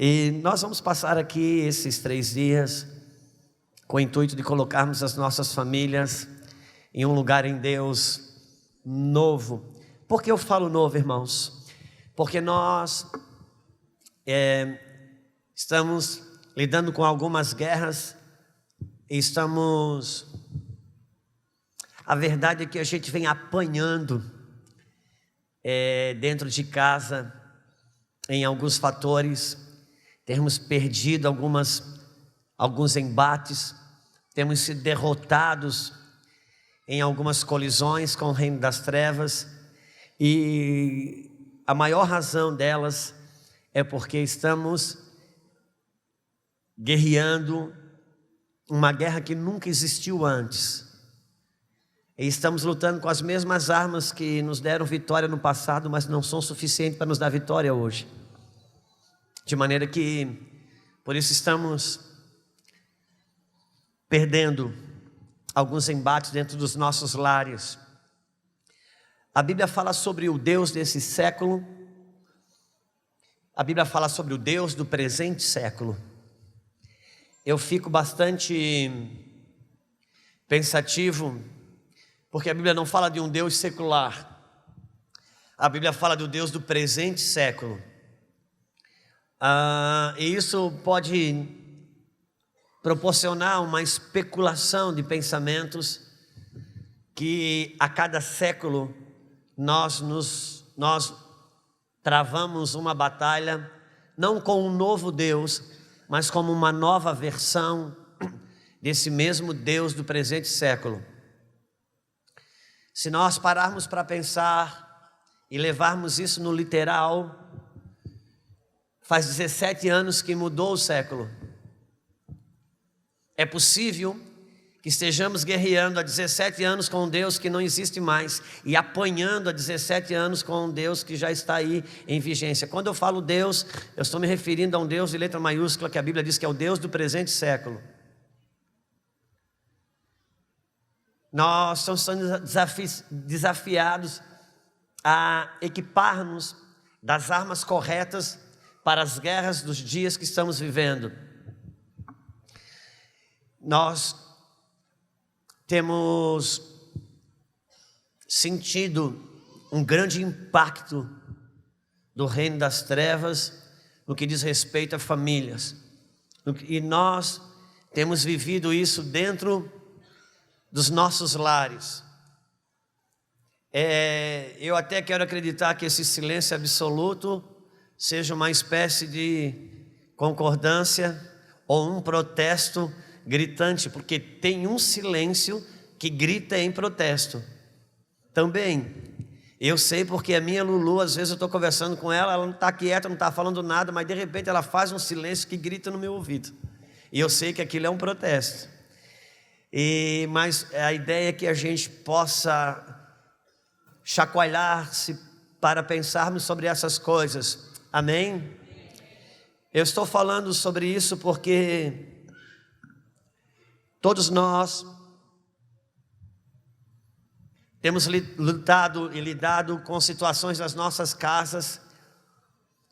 E nós vamos passar aqui esses 3 dias com o intuito de colocarmos as nossas famílias em um lugar em Deus novo. Por que eu falo novo, irmãos? Porque nós estamos lidando com algumas guerras e a verdade é que a gente vem apanhando dentro de casa em alguns fatores, temos perdido alguns embates, temos sido derrotados em algumas colisões com o reino das trevas, e a maior razão delas é porque estamos guerreando uma guerra que nunca existiu antes. E estamos lutando com as mesmas armas que nos deram vitória no passado, mas não são suficientes para nos dar vitória hoje. De maneira que, por isso estamos perdendo alguns embates dentro dos nossos lares. A Bíblia fala sobre o Deus desse século. A Bíblia fala sobre o Deus do presente século. Eu fico bastante pensativo, porque a Bíblia não fala de um Deus secular. A Bíblia fala do Deus do presente século. E isso pode proporcionar uma especulação de pensamentos que a cada século nós travamos uma batalha, não com um novo Deus, mas como uma nova versão desse mesmo Deus do presente século. Se nós pararmos para pensar e levarmos isso no literal, faz 17 anos que mudou o século. É possível que estejamos guerreando há 17 anos com um Deus que não existe mais e apanhando há 17 anos com um Deus que já está aí em vigência. Quando eu falo Deus, eu estou me referindo a um Deus de letra maiúscula, que a Bíblia diz que é o Deus do presente século. Nós estamos sendo desafiados a equipar-nos das armas corretas para as guerras dos dias que estamos vivendo. Nós temos sentido um grande impacto do reino das trevas no que diz respeito a famílias. E nós temos vivido isso dentro dos nossos lares. Eu até quero acreditar que esse silêncio absoluto seja uma espécie de concordância ou um protesto gritante, porque tem um silêncio que grita em protesto. Também, eu sei porque a minha Lulu, às vezes eu estou conversando com ela, ela não está quieta, não está falando nada, mas de repente ela faz um silêncio que grita no meu ouvido. E eu sei que aquilo é um protesto. Mas a ideia é que a gente possa chacoalhar-se para pensarmos sobre essas coisas. Amém? Eu estou falando sobre isso porque todos nós temos lutado e lidado com situações das nossas casas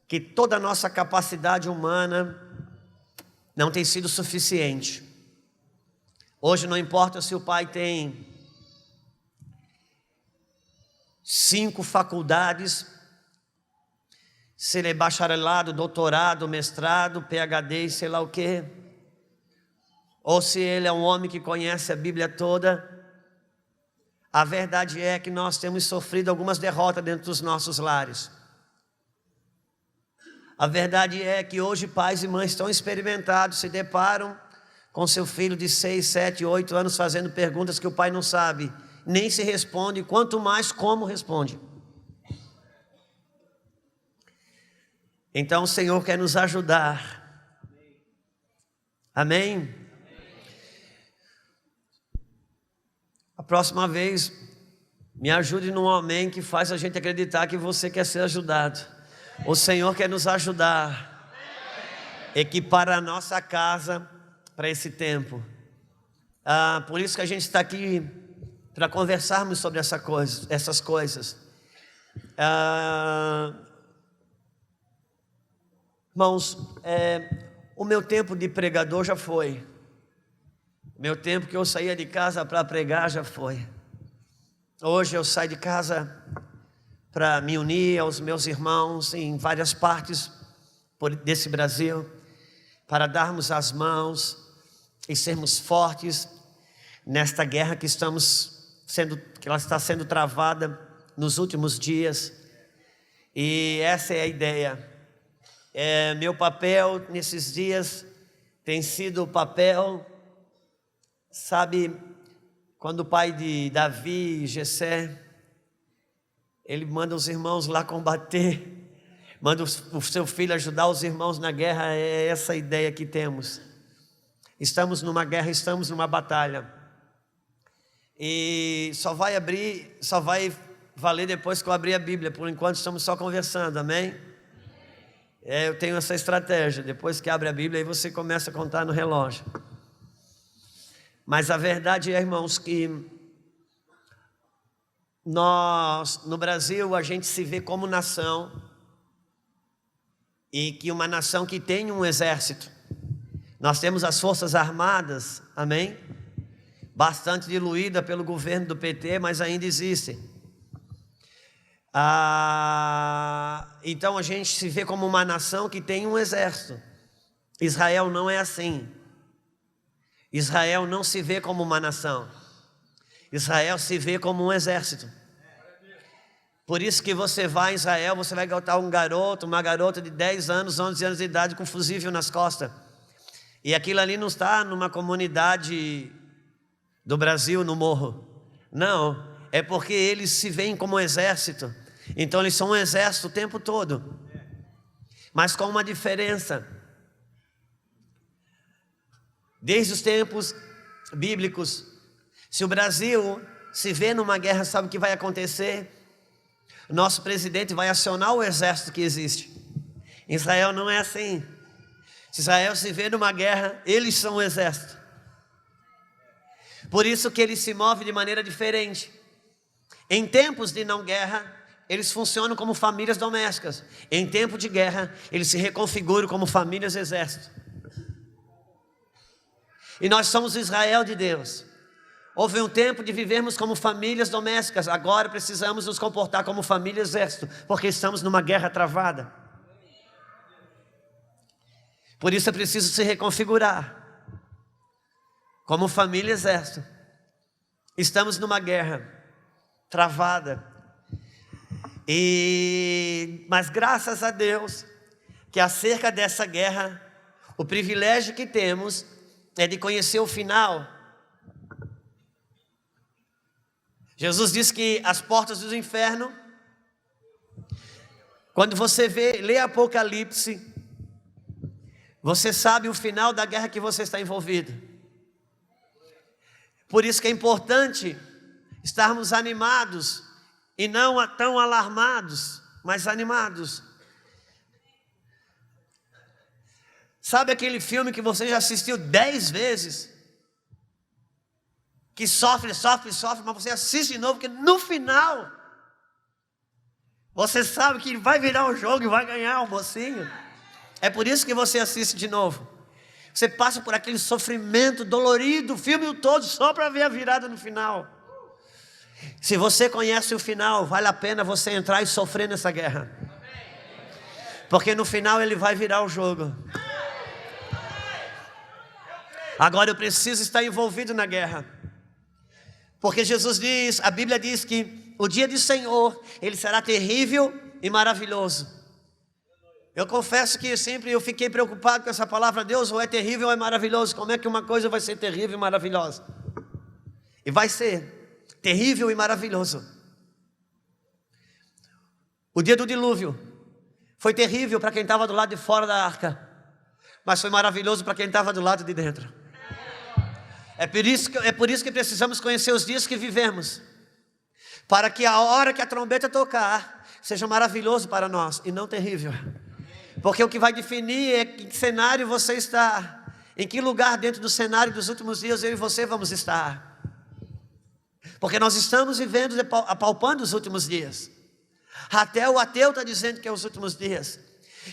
que toda a nossa capacidade humana não tem sido suficiente. Hoje não importa se o pai tem 5 faculdades, se ele é bacharelado, doutorado, mestrado, PhD, sei lá o quê, ou se ele é um homem que conhece a Bíblia toda. A verdade é que nós temos sofrido algumas derrotas dentro dos nossos lares. A verdade é que hoje pais e mães estão experimentados, se deparam com seu filho de 6, 7, 8 anos fazendo perguntas que o pai não sabe, nem se responde, quanto mais como responde. Então o Senhor quer nos ajudar. Amém? A próxima vez, me ajude num amém que faz a gente acreditar que você quer ser ajudado. O Senhor quer nos ajudar, equipar a nossa casa para esse tempo. Por isso que a gente está aqui, para conversarmos sobre essas coisas. Irmãos, o meu tempo de pregador já foi. Meu tempo que eu saía de casa para pregar já foi. Hoje eu saio de casa para me unir aos meus irmãos em várias partes desse Brasil, para darmos as mãos e sermos fortes nesta guerra que ela está sendo travada nos últimos dias. E essa é a ideia. Meu papel nesses dias tem sido o papel, sabe, quando o pai de Davi, Jessé, ele manda os irmãos lá combater, manda o seu filho ajudar os irmãos na guerra. É essa a ideia que temos. Estamos numa guerra, estamos numa batalha. E só vai valer depois que eu abrir a Bíblia. Por enquanto estamos só conversando, amém? Eu tenho essa estratégia. Depois que abre a Bíblia, aí você começa a contar no relógio. Mas a verdade é, irmãos, que nós, no Brasil, a gente se vê como nação, e que uma nação que tem um exército. Nós temos as forças armadas, amém? Bastante diluída pelo governo do PT, mas ainda existem. Então a gente se vê como uma nação que tem um exército. Israel não é assim. Israel não se vê como uma nação. Israel se vê como um exército. Por isso que você vai em Israel, você vai encontrar uma garota de 10 anos, 11 anos de idade com fusível nas costas. E aquilo ali não está numa comunidade do Brasil, no morro. Não, é porque eles se veem como um exército. Então eles são um exército o tempo todo. Mas com uma diferença. Desde os tempos bíblicos, se o Brasil se vê numa guerra, sabe o que vai acontecer? O nosso presidente vai acionar o exército que existe. Israel não é assim. Se Israel se vê numa guerra, eles são o exército. Por isso que ele se move de maneira diferente. Em tempos de não guerra, eles funcionam como famílias domésticas. Em tempo de guerra, eles se reconfiguram como famílias exército. E nós somos Israel de Deus. Houve um tempo de vivermos como famílias domésticas. Agora precisamos nos comportar como família exército, porque estamos numa guerra travada. Por isso é preciso se reconfigurar como família exército. Estamos numa guerra travada. Mas graças a Deus que acerca dessa guerra, o privilégio que temos é de conhecer o final. Jesus disse que as portas do inferno, quando você lê Apocalipse, você sabe o final da guerra que você está envolvido. Por isso que é importante estarmos animados e não tão alarmados, mas animados. Sabe aquele filme que você já assistiu 10 vezes? Que sofre, mas você assiste de novo, porque no final você sabe que vai virar o jogo e vai ganhar o mocinho. É por isso que você assiste de novo. Você passa por aquele sofrimento dolorido, o filme todo, só para ver a virada no final. Se você conhece o final, vale a pena você entrar e sofrer nessa guerra. Porque no final ele vai virar o jogo. Agora eu preciso estar envolvido na guerra. Porque Jesus diz, a Bíblia diz que o dia do Senhor, ele será terrível e maravilhoso. Eu confesso que sempre eu fiquei preocupado com essa palavra. Deus, ou é terrível ou é maravilhoso. Como é que uma coisa vai ser terrível e maravilhosa? E vai ser terrível e maravilhoso. O dia do dilúvio foi terrível para quem estava do lado de fora da arca, mas foi maravilhoso para quem estava do lado de dentro. É por isso que precisamos conhecer os dias que vivemos, para que a hora que a trombeta tocar seja maravilhoso para nós e não terrível. Porque o que vai definir é em que cenário você está, em que lugar dentro do cenário dos últimos dias eu e você vamos estar. Porque nós estamos vivendo, apalpando os últimos dias. Até o ateu está dizendo que é os últimos dias.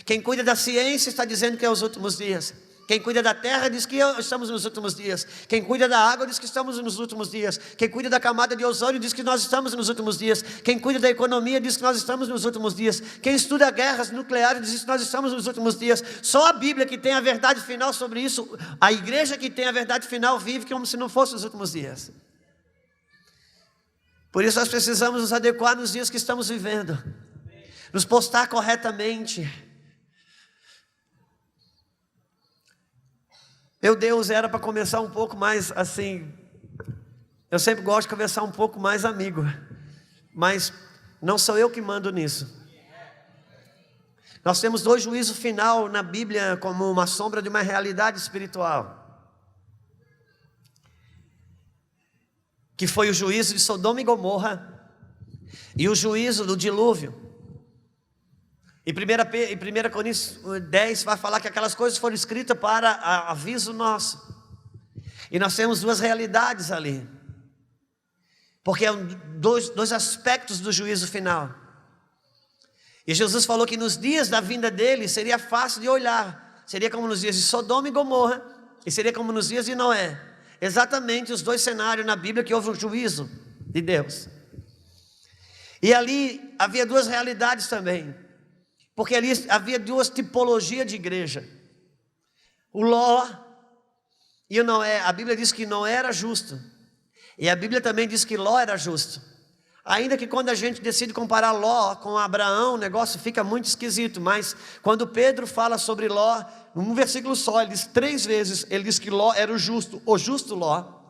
Quem cuida da ciência está dizendo que é os últimos dias. Quem cuida da terra diz que estamos nos últimos dias. Quem cuida da água diz que estamos nos últimos dias. Quem cuida da camada de ozônio diz que nós estamos nos últimos dias. Quem cuida da economia diz que nós estamos nos últimos dias. Quem estuda guerras nucleares diz que nós estamos nos últimos dias. Só a Bíblia que tem a verdade final sobre isso. A igreja que tem a verdade final vive como se não fosse os últimos dias. Por isso nós precisamos nos adequar nos dias que estamos vivendo. Nos postar corretamente. Meu Deus, era para começar um pouco mais assim. Eu sempre gosto de conversar um pouco mais amigo. Mas não sou eu que mando nisso. Nós temos 2 juízos final na Bíblia como uma sombra de uma realidade espiritual. Que foi o juízo de Sodoma e Gomorra e o juízo do dilúvio. Em 1 Coríntios 10 vai falar que aquelas coisas foram escritas para aviso nosso. E nós temos 2 realidades ali. Porque é dois aspectos do juízo final. E Jesus falou que nos dias da vinda dele seria fácil de olhar. Seria como nos dias de Sodoma e Gomorra. E seria como nos dias de Noé. Exatamente os 2 cenários na Bíblia que houve um juízo de Deus. E ali havia 2 realidades também. Porque ali havia 2 tipologias de igreja. O Ló e o Noé. A Bíblia diz que Noé era justo. E a Bíblia também diz que Ló era justo. Ainda que quando a gente decide comparar Ló com Abraão, o negócio fica muito esquisito. Mas quando Pedro fala sobre Ló, num versículo só, ele diz 3 vezes, ele diz que Ló era o justo Ló.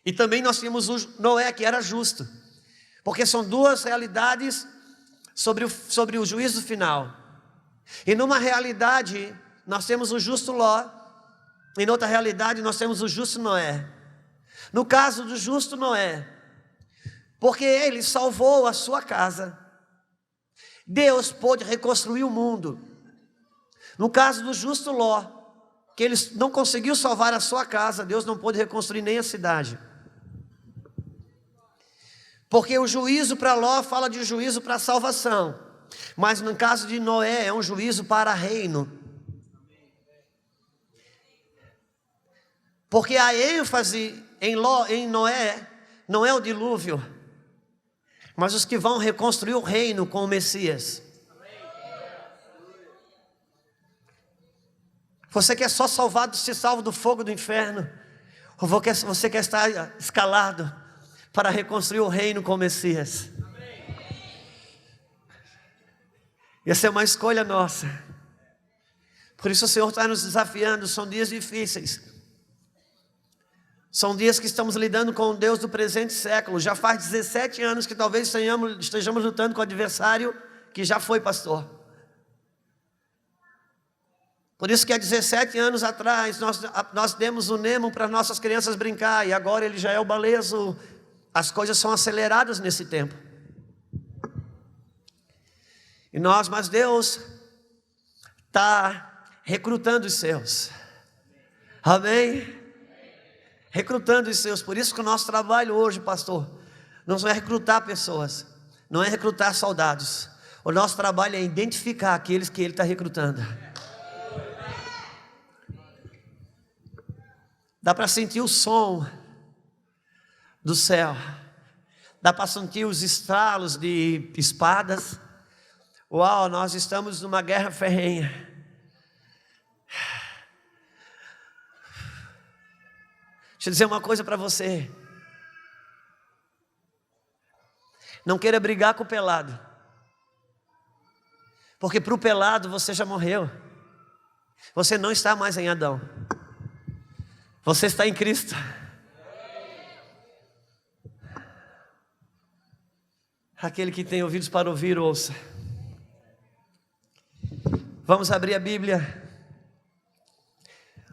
E também nós tínhamos o Noé, que era justo. Porque são 2 realidades sobre o juízo final. E numa realidade nós temos o justo Ló, e noutra realidade nós temos o justo Noé. No caso do justo Noé, porque ele salvou a sua casa, Deus pôde reconstruir o mundo. No caso do justo Ló, que ele não conseguiu salvar a sua casa, Deus não pôde reconstruir nem a cidade. Porque o juízo para Ló fala de juízo para salvação. Mas no caso de Noé é um juízo para reino. Porque a ênfase em Noé não é o dilúvio, mas os que vão reconstruir o reino com o Messias. Você quer só ser salvo do fogo do inferno? Ou você quer estar escalado para reconstruir o reino com o Messias? Essa é uma escolha nossa. Por isso o Senhor está nos desafiando. São dias difíceis. São dias que estamos lidando com o Deus do presente século. Já faz 17 anos que talvez estejamos lutando com o adversário que já foi pastor. Por isso que há 17 anos atrás nós demos o Nemo para nossas crianças brincar. E agora ele já é o balezo. As coisas são aceleradas nesse tempo. Mas Deus está recrutando os seus. Amém? Recrutando os seus. Por isso que o nosso trabalho hoje, pastor, não é recrutar pessoas, não é recrutar soldados. O nosso trabalho é identificar aqueles que Ele está recrutando. Dá para sentir o som do céu. Dá para sentir os estralos de espadas. Uau, nós estamos numa guerra ferrenha. Deixa eu dizer uma coisa para você. Não queira brigar com o pelado. Porque para o pelado você já morreu. Você não está mais em Adão. Você está em Cristo. Aquele que tem ouvidos para ouvir, ouça. Vamos abrir a Bíblia.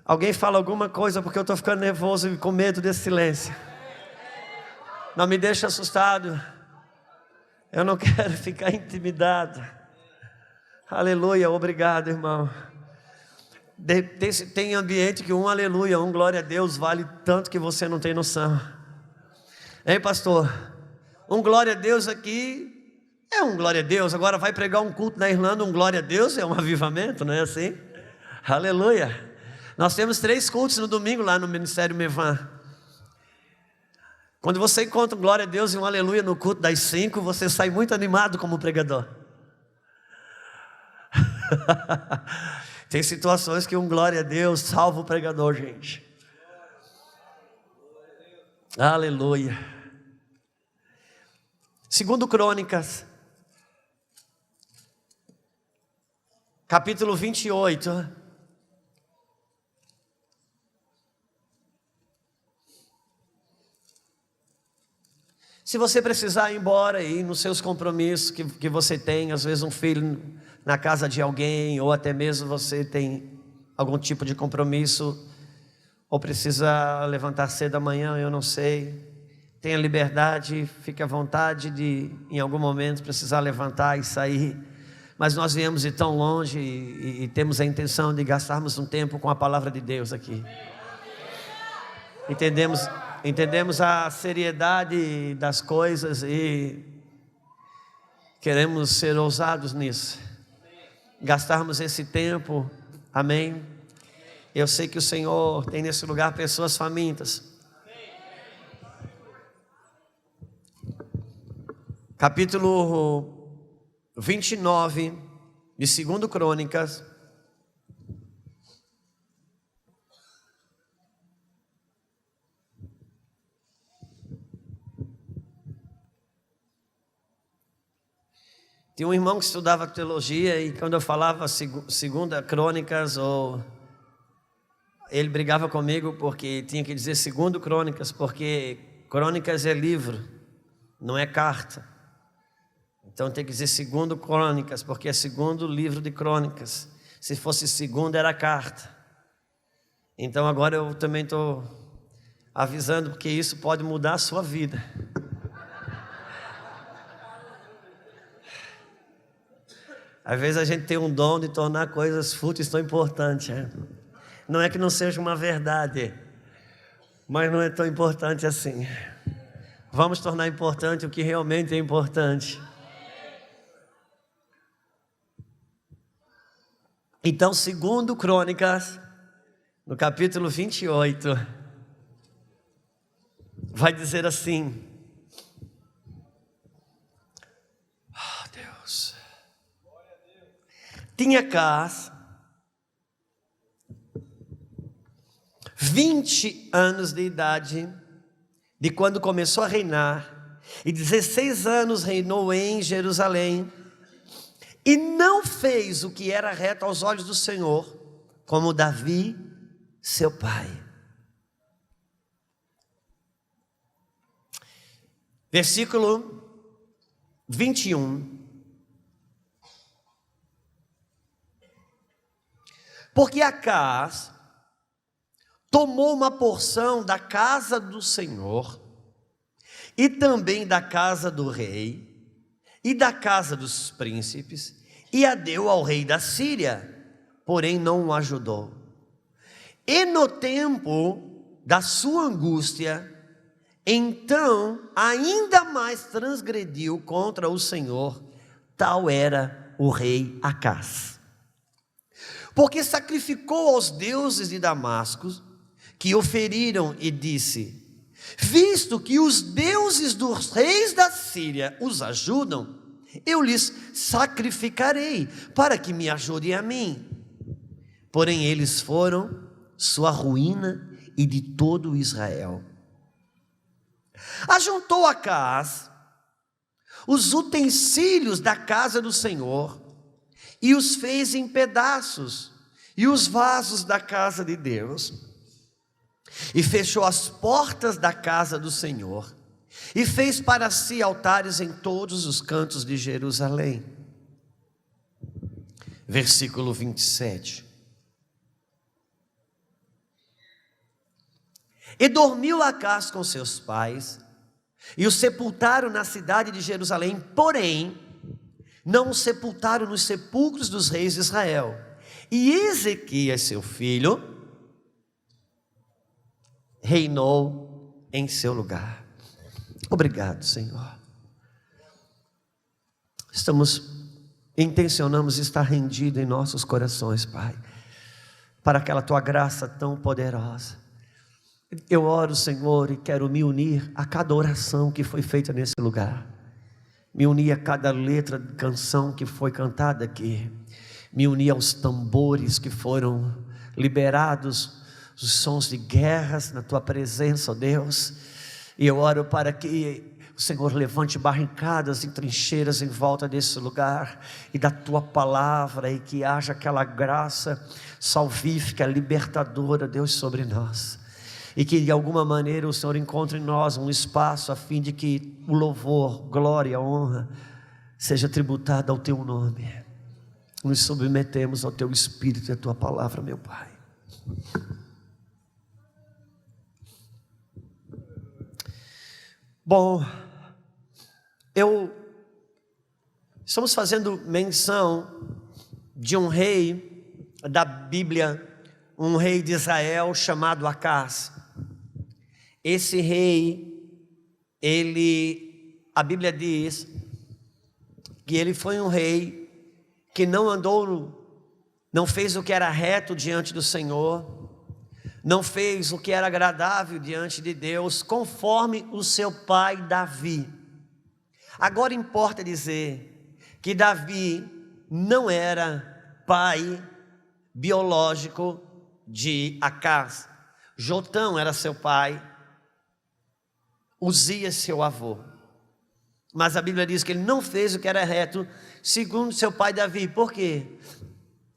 Alguém fala alguma coisa, porque eu estou ficando nervoso e com medo desse silêncio. Não me deixe assustado. Eu não quero ficar intimidado. Aleluia, obrigado, irmão. Tem ambiente que um aleluia, um glória a Deus vale tanto que você não tem noção. Hein, pastor? Um glória a Deus aqui É um glória a Deus. Agora vai pregar um culto na Irlanda, um glória a Deus, é um avivamento, não é assim? Aleluia. Nós temos 3 cultos no domingo lá no Ministério Mevan. Quando você encontra um glória a Deus e um aleluia no culto das 5, você sai muito animado como pregador. Tem situações que um glória a Deus salva o pregador, gente. Aleluia. Segundo Crônicas, capítulo 28. Se você precisar ir embora e ir nos seus compromissos que você tem, às vezes um filho na casa de alguém, ou até mesmo você tem algum tipo de compromisso, ou precisa levantar cedo amanhã, eu não sei. Tenha liberdade, fique à vontade de, em algum momento, precisar levantar e sair. Mas nós viemos de tão longe e temos a intenção de gastarmos um tempo com a palavra de Deus aqui. Entendemos a seriedade das coisas e queremos ser ousados nisso. Gastarmos esse tempo, amém? Eu sei que o Senhor tem nesse lugar pessoas famintas. Capítulo 29 de 2 Crônicas. Tinha um irmão que estudava teologia e quando eu falava 2 Crônicas, ele brigava comigo porque tinha que dizer 2 Crônicas, porque Crônicas é livro, não é carta. Então tem que dizer 2 Crônicas, porque é 2º livro de Crônicas. Se fosse 2º era carta. Então agora eu também estou avisando, porque isso pode mudar a sua vida. Às vezes a gente tem um dom de tornar coisas fúteis tão importantes. Não é que não seja uma verdade, mas não é tão importante assim. Vamos tornar importante o que realmente é importante. Então, 2 Crônicas, no capítulo 28, vai dizer assim: Deus. Tinha Acás 20 anos de idade de quando começou a reinar, e 16 anos reinou em Jerusalém, e não fez o que era reto aos olhos do Senhor, como Davi, seu pai. Versículo 21. Porque Acás tomou uma porção da casa do Senhor, e também da casa do rei, e da casa dos príncipes, e a deu ao rei da Síria, porém não o ajudou. E no tempo da sua angústia, então ainda mais transgrediu contra o Senhor, tal era o rei Acás. Porque sacrificou aos deuses de Damasco, que o feriram, e disse: visto que os deuses dos reis da Síria os ajudam, eu lhes sacrificarei, para que me ajudem a mim. Porém eles foram sua ruína e de todo Israel. Ajuntou Acás os utensílios da casa do Senhor, e os fez em pedaços, e os vasos da casa de Deus, e fechou as portas da casa do Senhor, e fez para si altares em todos os cantos de Jerusalém. Versículo 27. E dormiu Acás com seus pais, e o sepultaram na cidade de Jerusalém, porém não o sepultaram nos sepulcros dos reis de Israel. E Ezequias, seu filho, reinou em seu lugar. Obrigado, Senhor. intencionamos estar rendido em nossos corações, Pai, para aquela Tua graça tão poderosa. Eu oro, Senhor, e quero me unir a cada oração que foi feita nesse lugar, me unir a cada letra de canção que foi cantada aqui, me unir aos tambores que foram liberados, os sons de guerras na Tua presença, ó Deus. E eu oro para que o Senhor levante barricadas e trincheiras em volta desse lugar, e da Tua palavra, e que haja aquela graça salvífica, libertadora, Deus, sobre nós. E que de alguma maneira o Senhor encontre em nós um espaço a fim de que o louvor, glória, honra seja tributada ao Teu nome. Nos submetemos ao Teu Espírito e à Tua palavra, meu Pai. Bom, estamos fazendo menção de um rei da Bíblia, um rei de Israel chamado Acás. Esse rei, a Bíblia diz que ele foi um rei que não fez o que era reto diante do Senhor, não fez o que era agradável diante de Deus, conforme o seu pai Davi. Agora importa dizer que Davi não era pai biológico de Acás. Jotão era seu pai, Uzias seu avô. Mas a Bíblia diz que ele não fez o que era reto segundo seu pai Davi. Por quê?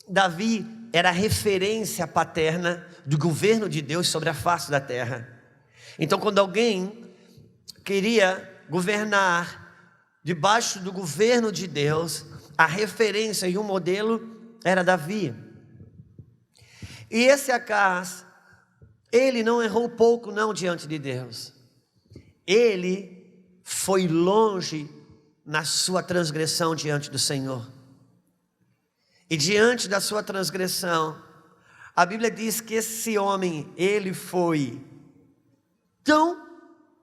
Davi era a referência paterna do governo de Deus sobre a face da terra. Então, quando alguém queria governar debaixo do governo de Deus, a referência e o modelo era Davi. E esse Acás, ele não errou pouco não diante de Deus. Ele foi longe na sua transgressão diante do Senhor. E diante da sua transgressão, a Bíblia diz que esse homem, ele foi tão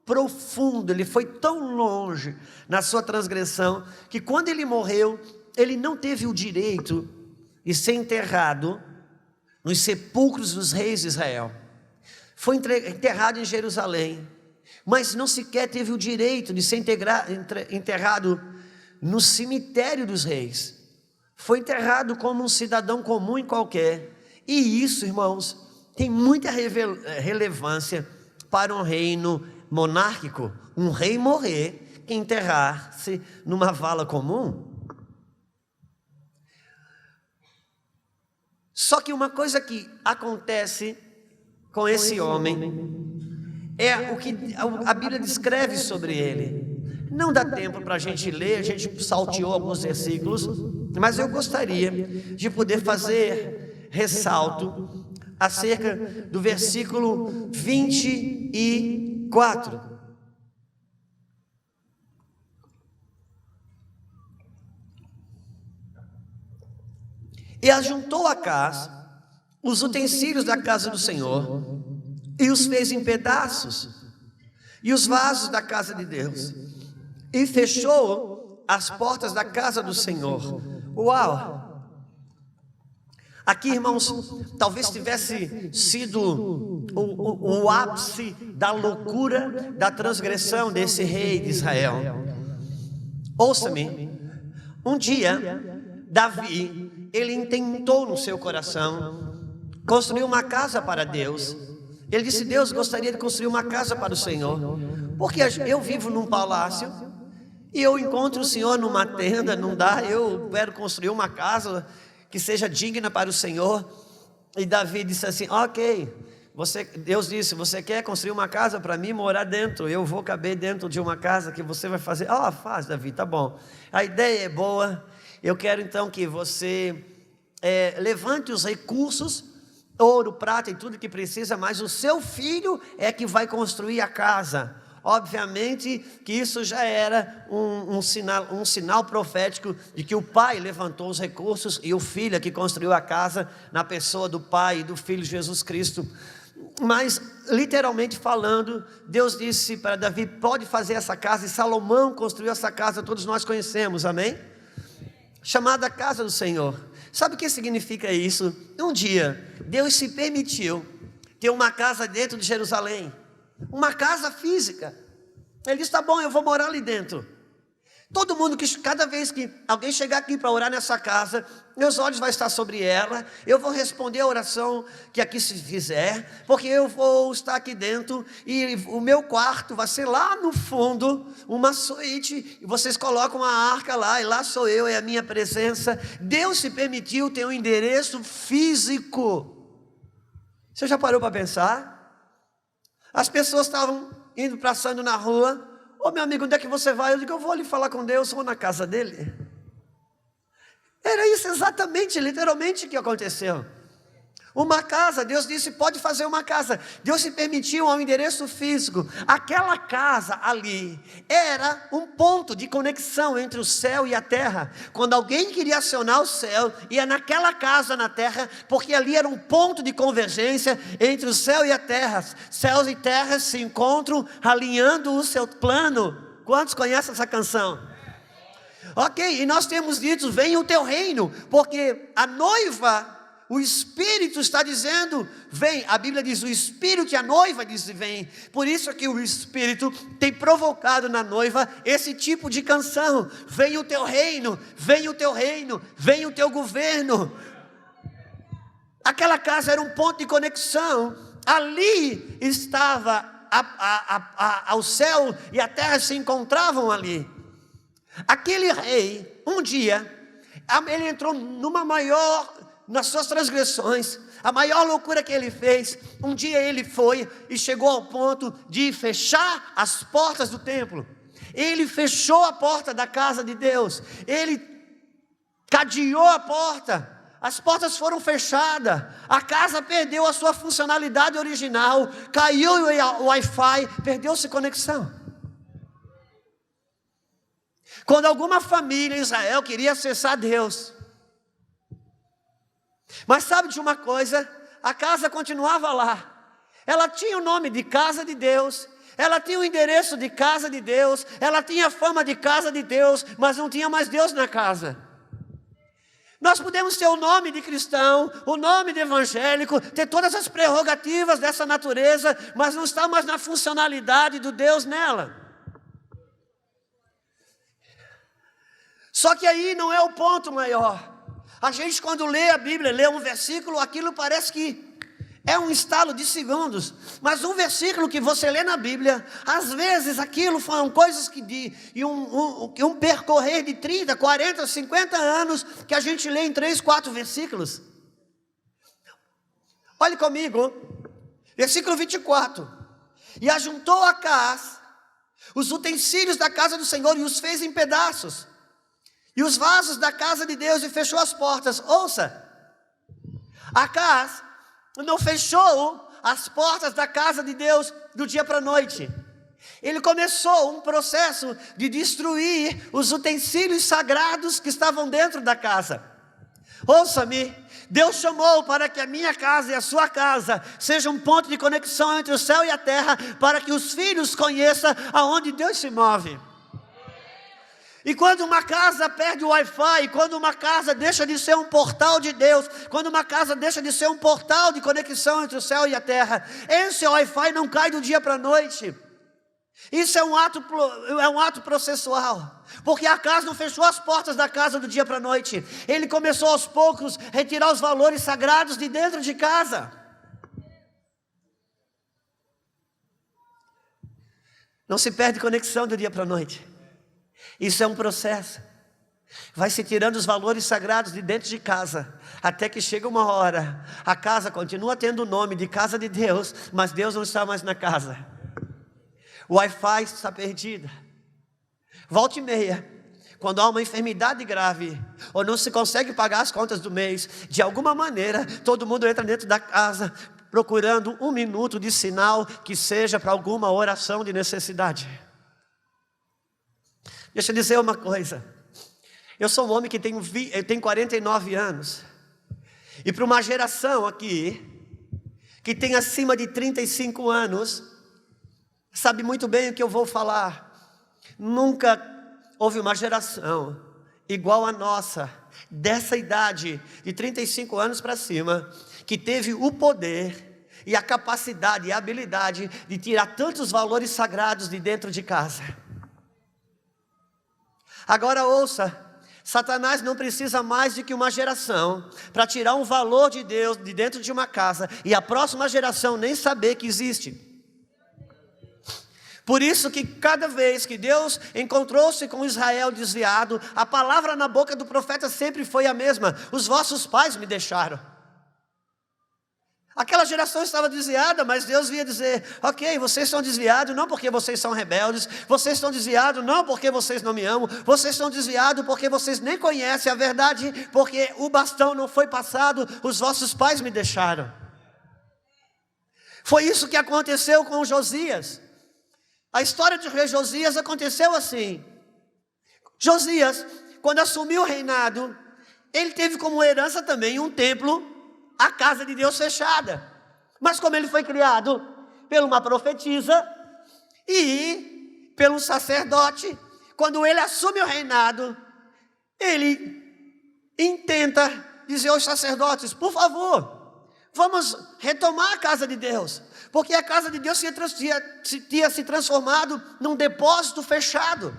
profundo, ele foi tão longe na sua transgressão, que quando ele morreu, ele não teve o direito de ser enterrado nos sepulcros dos reis de Israel. Foi enterrado em Jerusalém, mas não sequer teve o direito de ser enterrado no cemitério dos reis. Foi enterrado como um cidadão comum e qualquer. E isso, irmãos, tem muita relevância para um reino monárquico. Um rei morrer e enterrar-se numa vala comum. Só que uma coisa que acontece com esse homem é o que a Bíblia descreve sobre ele. Não dá tempo para a gente ler, a gente salteou alguns versículos, mas eu gostaria de poder fazer ressalto acerca do versículo 24. E ajuntou Acás os utensílios da casa do Senhor e os fez em pedaços, e os vasos da casa de Deus, e fechou as portas da casa do Senhor. Uau! Aqui, irmãos, talvez tivesse sido o ápice da loucura, da transgressão desse rei de Israel. Ouça-me, um dia, Davi, ele intentou no seu coração construir uma casa para Deus. Ele disse: Deus, gostaria de construir uma casa para o Senhor, porque eu vivo num palácio e eu encontro o Senhor numa tenda, não dá, eu quero construir uma casa que seja digna para o Senhor. E Davi disse assim: ok, Deus disse, você quer construir uma casa para mim morar dentro? Eu vou caber dentro de uma casa que você vai fazer. Faz, Davi, tá bom, a ideia é boa, eu quero então que você levante os recursos, ouro, prata e tudo que precisa, mas o seu filho é que vai construir a casa. Obviamente que isso já era um sinal profético de que o pai levantou os recursos e o filho é que construiu a casa, na pessoa do pai e do filho Jesus Cristo. Mas literalmente falando, Deus disse para Davi: pode fazer essa casa, e Salomão construiu essa casa, todos nós conhecemos, amém? chamada Casa do Senhor. Sabe o que significa isso? Um dia, Deus se permitiu ter uma casa dentro de Jerusalém, uma casa física. Ele disse, tá bom, eu vou morar ali dentro. Todo mundo, cada vez que alguém chegar aqui para orar nessa casa, meus olhos vão estar sobre ela, eu vou responder a oração que aqui se fizer, porque eu vou estar aqui dentro, e o meu quarto vai ser lá no fundo, uma suíte, e vocês colocam a arca lá, e lá sou eu, é a minha presença. Deus se permitiu ter um endereço físico. Você já parou para pensar? As pessoas estavam passando na rua, ô meu amigo, onde é que você vai? Eu digo, eu vou ali falar com Deus, vou na casa dele. Era isso exatamente, literalmente, que aconteceu. Uma casa, Deus disse, pode fazer uma casa. Deus se permitiu um endereço físico. Aquela casa ali era um ponto de conexão entre o céu e a terra. Quando alguém queria acionar o céu, ia naquela casa na terra, porque ali era um ponto de convergência entre o céu e a terra. Céus e terras se encontram, alinhando o seu plano. Quantos conhecem essa canção? Ok, e nós temos dito, venha o teu reino, porque a noiva, o Espírito está dizendo, vem. A Bíblia diz, o Espírito e a noiva diz, vem. Por isso que o Espírito tem provocado na noiva esse tipo de canção. Vem o teu reino, vem o teu reino, vem o teu governo. Aquela casa era um ponto de conexão. Ali estava o céu e a terra se encontravam ali. Aquele rei, um dia, ele entrou nas suas transgressões, a maior loucura que ele fez. Um dia ele foi e chegou ao ponto de fechar as portas do templo. Ele fechou a porta da casa de Deus, ele cadeou a porta, as portas foram fechadas, a casa perdeu a sua funcionalidade original, caiu o Wi-Fi, perdeu-se conexão. Quando alguma família em Israel queria acessar Deus, mas sabe de uma coisa? A casa continuava lá. Ela tinha o nome de casa de Deus, ela tinha o endereço de casa de Deus, ela tinha a fama de casa de Deus, mas não tinha mais Deus na casa. Nós podemos ter o nome de cristão, o nome de evangélico, ter todas as prerrogativas dessa natureza, mas não está mais na funcionalidade do Deus nela. Só que aí não é o ponto maior. A gente, quando lê a Bíblia, lê um versículo, aquilo parece que é um estalo de segundos. Mas um versículo que você lê na Bíblia, às vezes aquilo foram coisas um percorrer de 30, 40, 50 anos, que a gente lê em 3, 4 versículos. Olhe comigo, versículo 24. E ajuntou Acaz os utensílios da casa do Senhor e os fez em pedaços, e os vasos da casa de Deus, e fechou as portas. Ouça, Acaz não fechou as portas da casa de Deus do dia para a noite. Ele começou um processo de destruir os utensílios sagrados que estavam dentro da casa. Ouça-me, Deus chamou para que a minha casa e a sua casa seja um ponto de conexão entre o céu e a terra, para que os filhos conheçam aonde Deus se move. E quando uma casa perde o Wi-Fi, quando uma casa deixa de ser um portal de Deus, quando uma casa deixa de ser um portal de conexão entre o céu e a terra, esse Wi-Fi não cai do dia para a noite. Isso é um ato processual, porque Acaz não fechou as portas da casa do dia para a noite. Ele começou aos poucos a retirar os valores sagrados de dentro de casa. Não se perde conexão do dia para a noite. Isso é um processo. Vai se tirando os valores sagrados de dentro de casa, até que chega uma hora, a casa continua tendo o nome de casa de Deus, mas Deus não está mais na casa. O Wi-Fi está perdido. Volta e meia, quando há uma enfermidade grave, ou não se consegue pagar as contas do mês, de alguma maneira, todo mundo entra dentro da casa, procurando 1 minuto de sinal, que seja para alguma oração de necessidade. Deixa eu dizer uma coisa, eu sou um homem que tem 49 anos, e para uma geração aqui, que tem acima de 35 anos, sabe muito bem o que eu vou falar. Nunca houve uma geração igual a nossa, dessa idade, de 35 anos para cima, que teve o poder e a capacidade e a habilidade de tirar tantos valores sagrados de dentro de casa. Agora ouça, Satanás não precisa mais de que uma geração para tirar um valor de Deus de dentro de uma casa e a próxima geração nem saber que existe. Por isso que cada vez que Deus encontrou-se com Israel desviado, a palavra na boca do profeta sempre foi a mesma: os vossos pais me deixaram. Aquela geração estava desviada, mas Deus vinha dizer: ok, vocês estão desviados não porque vocês são rebeldes, vocês estão desviados não porque vocês não me amam, vocês estão desviados porque vocês nem conhecem a verdade, porque o bastão não foi passado, os vossos pais me deixaram. Foi isso que aconteceu com Josias. A história de rei Josias aconteceu assim. Josias, quando assumiu o reinado, ele teve como herança também um templo, a casa de Deus fechada. Mas como ele foi criado por uma profetisa e pelo sacerdote, quando ele assume o reinado, ele intenta dizer aos sacerdotes: por favor, vamos retomar a casa de Deus, porque a casa de Deus tinha se transformado num depósito fechado,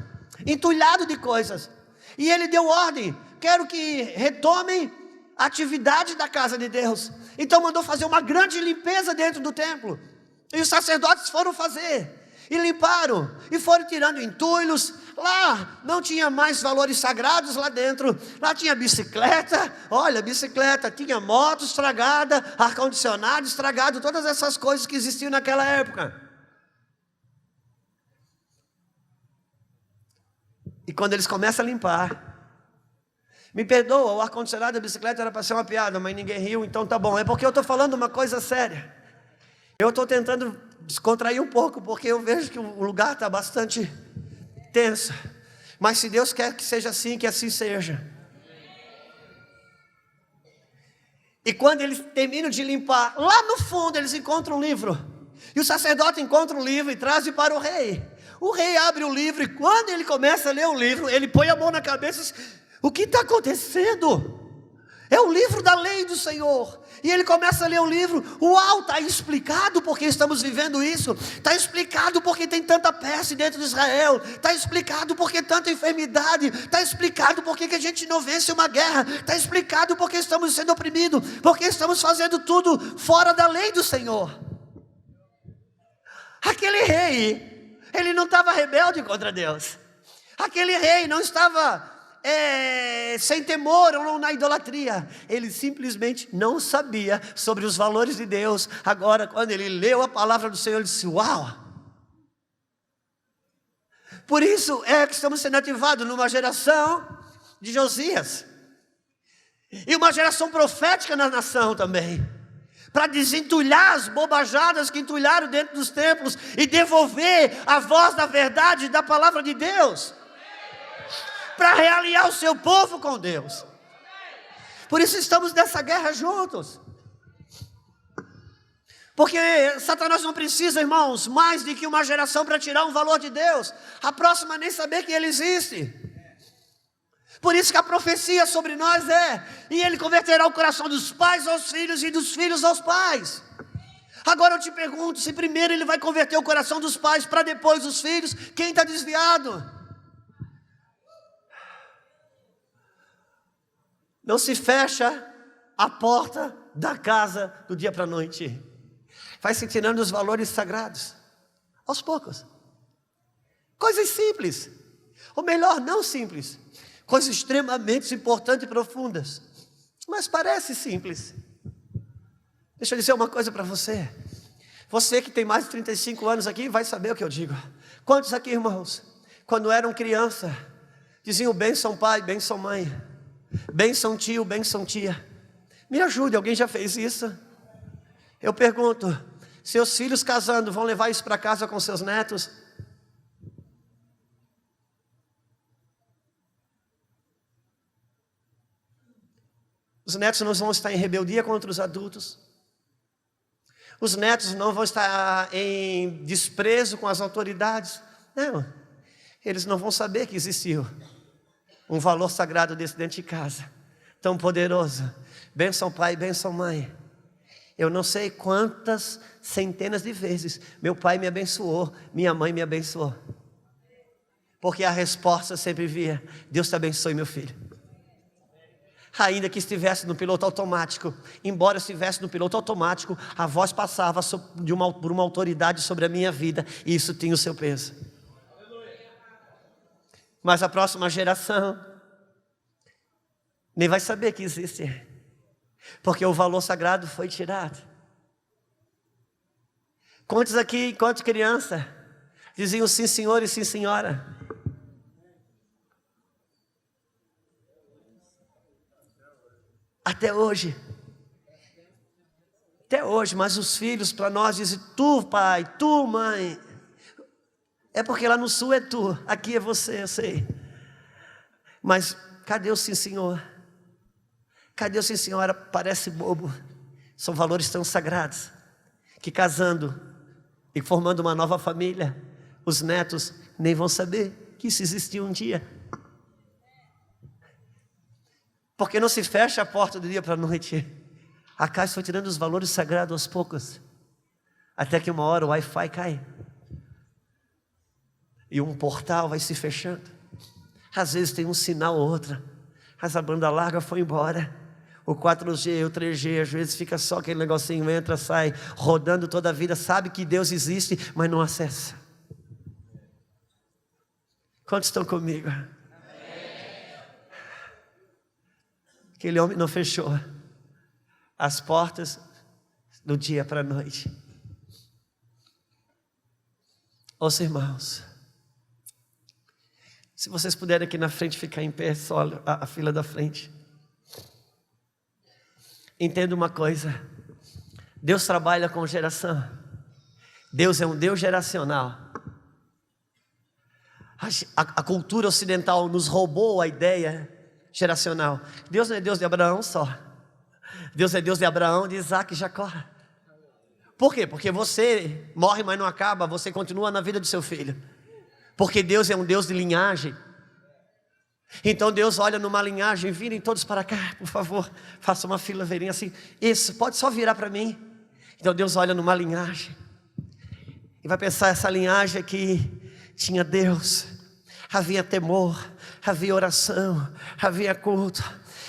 entulhado de coisas. E ele deu ordem: quero que retomem a atividade da casa de Deus. Então mandou fazer uma grande limpeza dentro do templo. E os sacerdotes foram fazer, e limparam, e foram tirando entulhos. Lá não tinha mais valores sagrados lá dentro. Lá tinha bicicleta, tinha moto estragada, ar-condicionado estragado, todas essas coisas que existiam naquela época. E quando eles começam a limpar, me perdoa, o ar-condicionado da bicicleta era para ser uma piada, mas ninguém riu, então tá bom. É porque eu estou falando uma coisa séria. Eu estou tentando descontrair um pouco, porque eu vejo que o lugar está bastante tenso. Mas se Deus quer que seja assim, que assim seja. E quando eles terminam de limpar, lá no fundo eles encontram um livro. E o sacerdote encontra um livro e traz para o rei. O rei abre o livro, e quando ele começa a ler o livro, ele põe a mão na cabeça e diz: o que está acontecendo? É o livro da lei do Senhor. E ele começa a ler o livro. Uau, está explicado porque estamos vivendo isso. Está explicado porque tem tanta peste dentro de Israel. Está explicado porque tanta enfermidade. Está explicado porque que a gente não vence uma guerra. Está explicado porque estamos sendo oprimidos. Porque estamos fazendo tudo fora da lei do Senhor. Aquele rei, ele não estava rebelde contra Deus. Aquele rei não estava sem temor ou na idolatria. Ele simplesmente não sabia sobre os valores de Deus. Agora, quando ele leu a palavra do Senhor, ele disse: uau! Por isso é que estamos sendo ativados numa geração de Josias, e uma geração profética na nação também, para desentulhar as bobajadas que entulharam dentro dos templos e devolver a voz da verdade da palavra de Deus, para realinhar o seu povo com Deus. Por isso estamos nessa guerra juntos. Porque Satanás não precisa, irmãos, mais de que uma geração para tirar um valor de Deus. A próxima nem saber que ele existe. Por isso que a profecia sobre nós e ele converterá o coração dos pais aos filhos e dos filhos aos pais. Agora eu te pergunto, se primeiro ele vai converter o coração dos pais para depois os filhos, quem está desviado? Não se fecha a porta da casa do dia para a noite. Vai se tirando os valores sagrados, aos poucos. Coisas simples, ou melhor, não simples. Coisas extremamente importantes e profundas, mas parece simples. Deixa eu dizer uma coisa para você. Você que tem mais de 35 anos aqui vai saber o que eu digo. Quantos aqui, irmãos, quando eram criança, diziam bênção pai, bênção mãe, bênção tio, bênção tia? Me ajude, alguém já fez isso? Eu pergunto, seus filhos casando vão levar isso para casa com seus netos? Os netos não vão estar em rebeldia contra os adultos. Os netos não vão estar em desprezo com as autoridades. Não, eles não vão saber que existiu um valor sagrado desse dentro de casa, tão poderoso. Bênção pai, bênção mãe. Eu não sei quantas centenas de vezes meu pai me abençoou, minha mãe me abençoou, porque a resposta sempre via: Deus te abençoe, meu filho. Ainda que estivesse no piloto automático, embora estivesse no piloto automático, a voz passava por uma autoridade sobre a minha vida, e isso tinha o seu peso. Mas a próxima geração nem vai saber que existe, porque o valor sagrado foi tirado. Quantos aqui, enquanto criança, diziam sim senhor e sim senhora? Até hoje, mas os filhos para nós dizem tu pai, tu mãe. É porque lá no sul é tu, aqui é você, eu sei. Mas cadê o sim senhor? Cadê o sim senhora? Parece bobo. São valores tão sagrados que, casando e formando uma nova família, os netos nem vão saber que isso existiu um dia. Porque não se fecha a porta do dia para a noite. A casa foi tirando os valores sagrados aos poucos, até que uma hora o Wi-Fi cai e um portal vai se fechando. Às vezes tem um sinal ou outra, mas a banda larga foi embora. O 4G, o 3G, às vezes fica só aquele negocinho, entra, sai, rodando toda a vida. Sabe que Deus existe, mas não acessa. Quantos estão comigo? Aquele homem não fechou as portas do dia para a noite. Ouça, irmãos, se vocês puderem aqui na frente ficar em pé, só a fila da frente. Entenda uma coisa: Deus trabalha com geração. Deus é um Deus geracional. A cultura ocidental nos roubou a ideia geracional. Deus não é Deus de Abraão só. Deus é Deus de Abraão, de Isaac e Jacó. Por quê? Porque você morre, mas não acaba. Você continua na vida do seu filho. Porque Deus é um Deus de linhagem. Então Deus olha numa linhagem: virem todos para cá, por favor, faça uma fileirinha assim. Isso, pode só virar para mim. Então Deus olha numa linhagem e vai pensar: essa linhagem aqui tinha Deus, havia temor, havia oração, havia culto.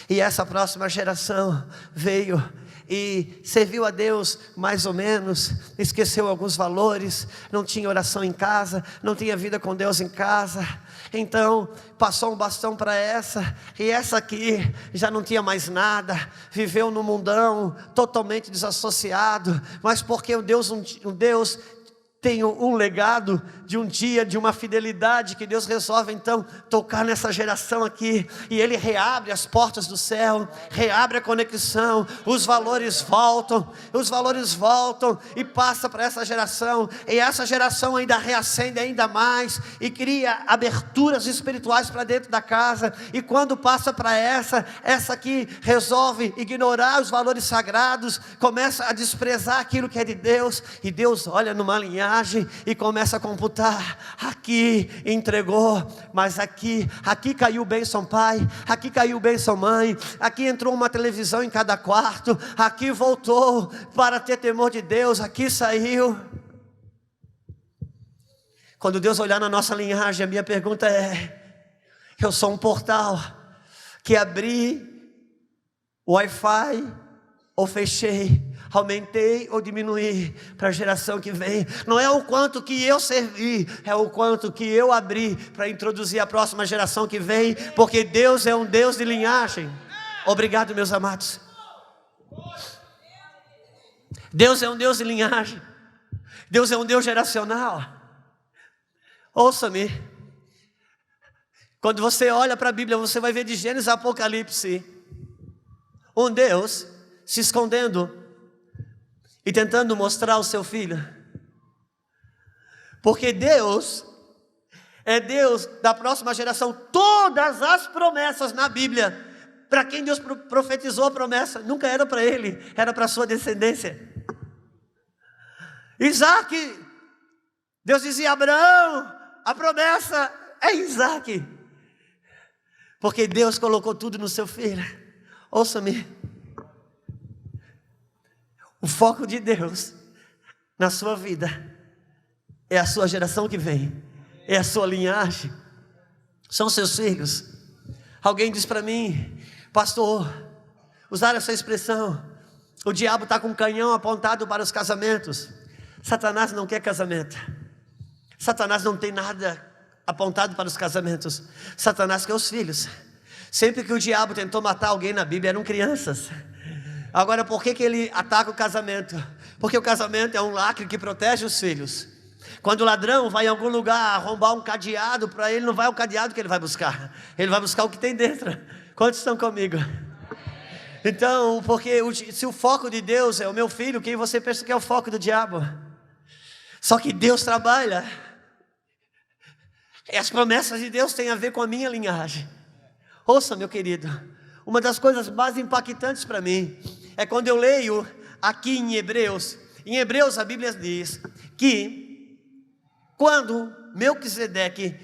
E essa próxima geração veio e serviu a Deus mais ou menos, esqueceu alguns valores, não tinha oração em casa, não tinha vida com Deus em casa. Então passou um bastão para essa, e essa aqui já não tinha mais nada, viveu no mundão, totalmente desassociado. Mas porque Deus tem um legado de um dia, de uma fidelidade, que Deus resolve então tocar nessa geração aqui, e Ele reabre as portas do céu, reabre a conexão, os valores voltam e passa para essa geração, e essa geração ainda reacende ainda mais, e cria aberturas espirituais para dentro da casa. E quando passa para essa aqui resolve ignorar os valores sagrados, começa a desprezar aquilo que é de Deus, e Deus olha numa linhagem e começa a computar: aqui entregou, mas aqui caiu bênção pai, aqui caiu bênção mãe, aqui entrou uma televisão em cada quarto, aqui voltou para ter temor de Deus, aqui saiu. Quando Deus olhar na nossa linhagem, a minha pergunta é: eu sou um portal que abri o Wi-Fi ou fechei? Aumentei ou diminuí para a geração que vem? Não é o quanto que eu servi, é o quanto que eu abri para introduzir a próxima geração que vem, porque Deus é um Deus de linhagem. Obrigado, meus amados. Deus é um Deus de linhagem. Deus é um Deus geracional. Ouça-me. Quando você olha para a Bíblia, você vai ver de Gênesis a Apocalipse um Deus se escondendo e tentando mostrar o seu filho. Porque Deus é Deus da próxima geração. Todas as promessas na Bíblia, para quem Deus profetizou a promessa, nunca era para ele, era para a sua descendência. Isaac, Deus dizia a Abraão: a promessa é Isaac. Porque Deus colocou tudo no seu filho. Ouça-me. O foco de Deus na sua vida é a sua geração que vem, é a sua linhagem, são seus filhos. Alguém diz para mim: pastor, usar essa expressão, o diabo está com um canhão apontado para os casamentos. Satanás não quer casamento. Satanás não tem nada apontado para os casamentos. Satanás quer os filhos. Sempre que o diabo tentou matar alguém na Bíblia, eram crianças. Agora, por que ele ataca o casamento? Porque o casamento é um lacre que protege os filhos. Quando o ladrão vai em algum lugar arrombar um cadeado, para ele não vai o cadeado que ele vai buscar, ele vai buscar o que tem dentro. Quantos estão comigo? Então, porque se o foco de Deus é o meu filho, quem você pensa que é o foco do diabo? Só que Deus trabalha, e as promessas de Deus têm a ver com a minha linhagem. Ouça, meu querido, uma das coisas mais impactantes para mim é quando eu leio aqui em Hebreus. Em Hebreus a Bíblia diz que quando Melquisedeque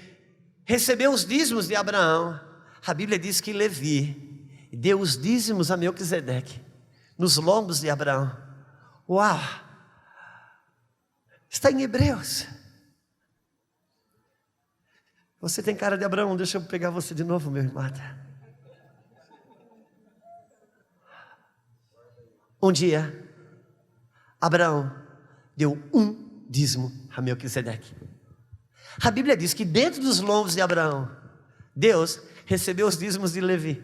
recebeu os dízimos de Abraão, a Bíblia diz que Levi deu os dízimos a Melquisedeque nos lombos de Abraão. Uau! Está em Hebreus. Você tem cara de Abraão, deixa eu pegar você de novo, meu irmão. Um dia, Abraão deu um dízimo a Melquisedeque. A Bíblia diz que dentro dos lombos de Abraão, Deus recebeu os dízimos de Levi.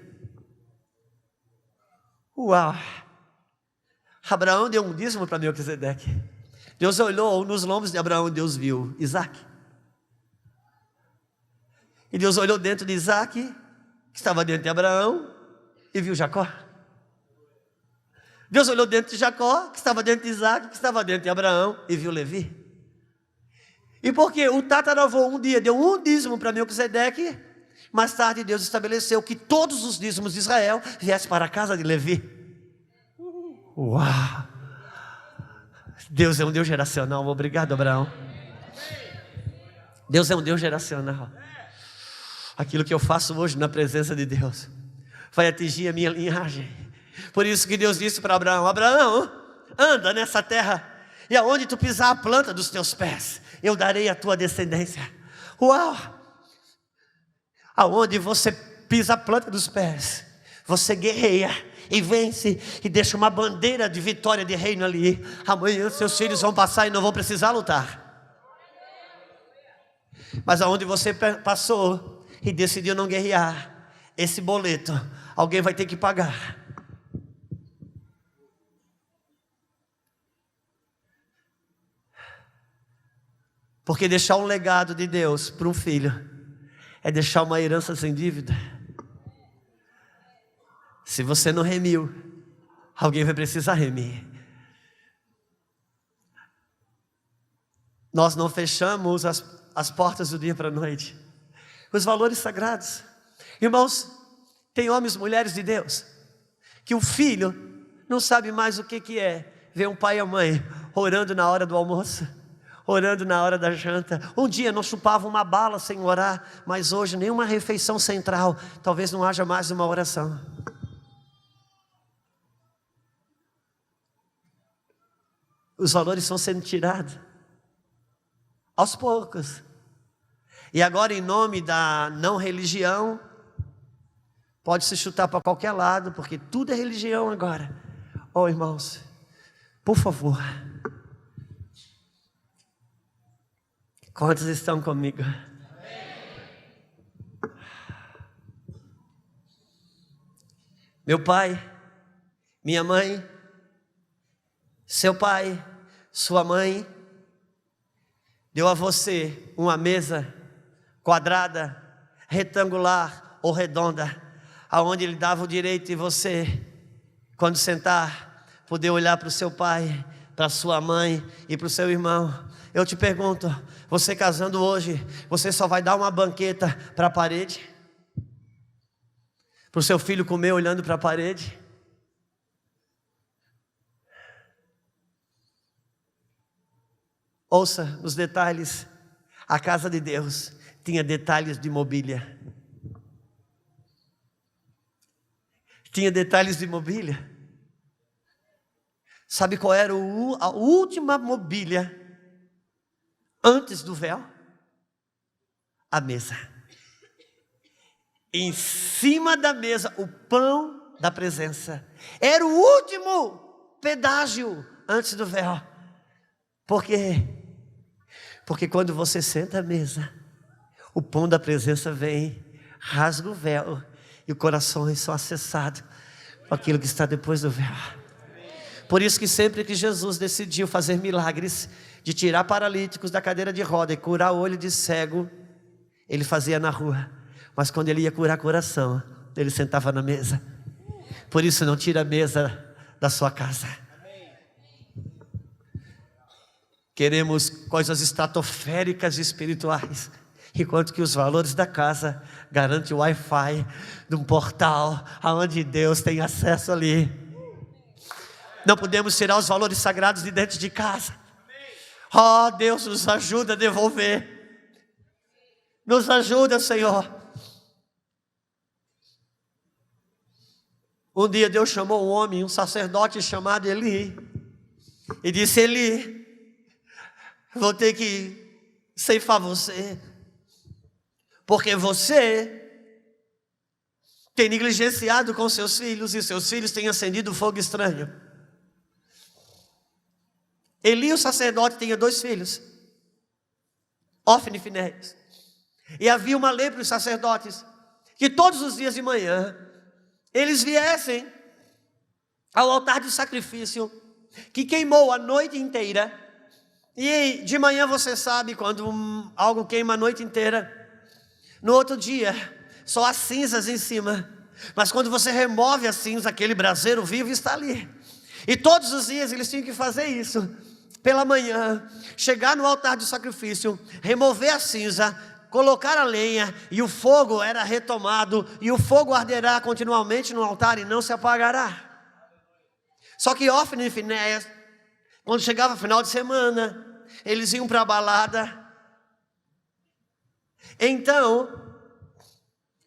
Uau! Abraão deu um dízimo para Melquisedeque. Deus olhou nos lombos de Abraão, Deus viu Isaac. E Deus olhou dentro de Isaac, que estava dentro de Abraão, e viu Jacó. Deus olhou dentro de Jacó, que estava dentro de Isaac, que estava dentro de Abraão, e viu Levi. E porque o tataravô um dia deu um dízimo para Melquisedeque, mais tarde Deus estabeleceu que todos os dízimos de Israel viessem para a casa de Levi. Uau! Deus é um Deus geracional. Obrigado, Abraão. Deus é um Deus geracional. Aquilo que eu faço hoje na presença de Deus vai atingir a minha linhagem. Por isso que Deus disse para Abraão: Abraão, anda nessa terra, e aonde tu pisar a planta dos teus pés, eu darei a tua descendência. Uau! Aonde você pisa a planta dos pés, você guerreia e vence, e deixa uma bandeira de vitória de reino ali. Amanhã seus filhos vão passar e não vão precisar lutar. Mas aonde você passou e decidiu não guerrear, esse boleto alguém vai ter que pagar. Porque deixar um legado de Deus para um filho é deixar uma herança sem dívida. Se você não remiu, alguém vai precisar remir. Nós não fechamos as portas do dia para a noite. Os valores sagrados. Irmãos, tem homens e mulheres de Deus que o filho não sabe mais o que é ver um pai e a mãe orando na hora do almoço, orando na hora da janta. Um dia não chupava uma bala sem orar, mas hoje nenhuma refeição central, talvez não haja mais uma oração. Os valores estão sendo tirados aos poucos. E agora, em nome da não religião, pode se chutar para qualquer lado, porque tudo é religião agora. Oh, irmãos, por favor, quantos estão comigo? Meu pai, minha mãe, seu pai, sua mãe, deu a você uma mesa quadrada, retangular ou redonda, aonde ele dava o direito de você, quando sentar, poder olhar para o seu pai, para a sua mãe e para o seu irmão. Eu te pergunto, você casando hoje, você só vai dar uma banqueta para a parede? Para o seu filho comer olhando para a parede? Ouça os detalhes. A casa de Deus tinha detalhes de mobília. tinha detalhes de mobília. Sabe qual era a última mobília antes do véu? A mesa. Em cima da mesa, o pão da presença. Era o último pedágio antes do véu. Por quê? Porque quando você senta à mesa, o pão da presença vem, rasga o véu, e o coração é só acessado por aquilo que está depois do véu. Por isso que sempre que Jesus decidiu fazer milagres, de tirar paralíticos da cadeira de roda e curar o olho de cego, ele fazia na rua. Mas quando ele ia curar coração, ele sentava na mesa. Por isso não tira a mesa da sua casa. Queremos coisas estratosféricas e espirituais, enquanto que os valores da casa garantem o Wi-Fi de um portal aonde Deus tem acesso ali. Não podemos tirar os valores sagrados de dentro de casa. Oh, Deus nos ajuda a devolver. Nos ajuda, Senhor. Um dia Deus chamou um homem, um sacerdote chamado Eli, e disse: Eli, vou ter que ceifar você, porque você tem negligenciado com seus filhos, e seus filhos têm acendido fogo estranho. Eli, o sacerdote, tinha 2 filhos, Ofni e Finéias. E havia uma lei para os sacerdotes, que todos os dias de manhã, eles viessem ao altar de sacrifício, que queimou a noite inteira. E de manhã você sabe, quando algo queima a noite inteira, no outro dia, só há cinzas em cima. Mas quando você remove a cinza, aquele braseiro vivo está ali. E todos os dias eles tinham que fazer isso. Pela manhã, chegar no altar de sacrifício, remover a cinza, colocar a lenha, e o fogo era retomado, e o fogo arderá continuamente no altar e não se apagará. Só que Ofni e Finéias, quando chegava final de semana, eles iam para a balada. Então,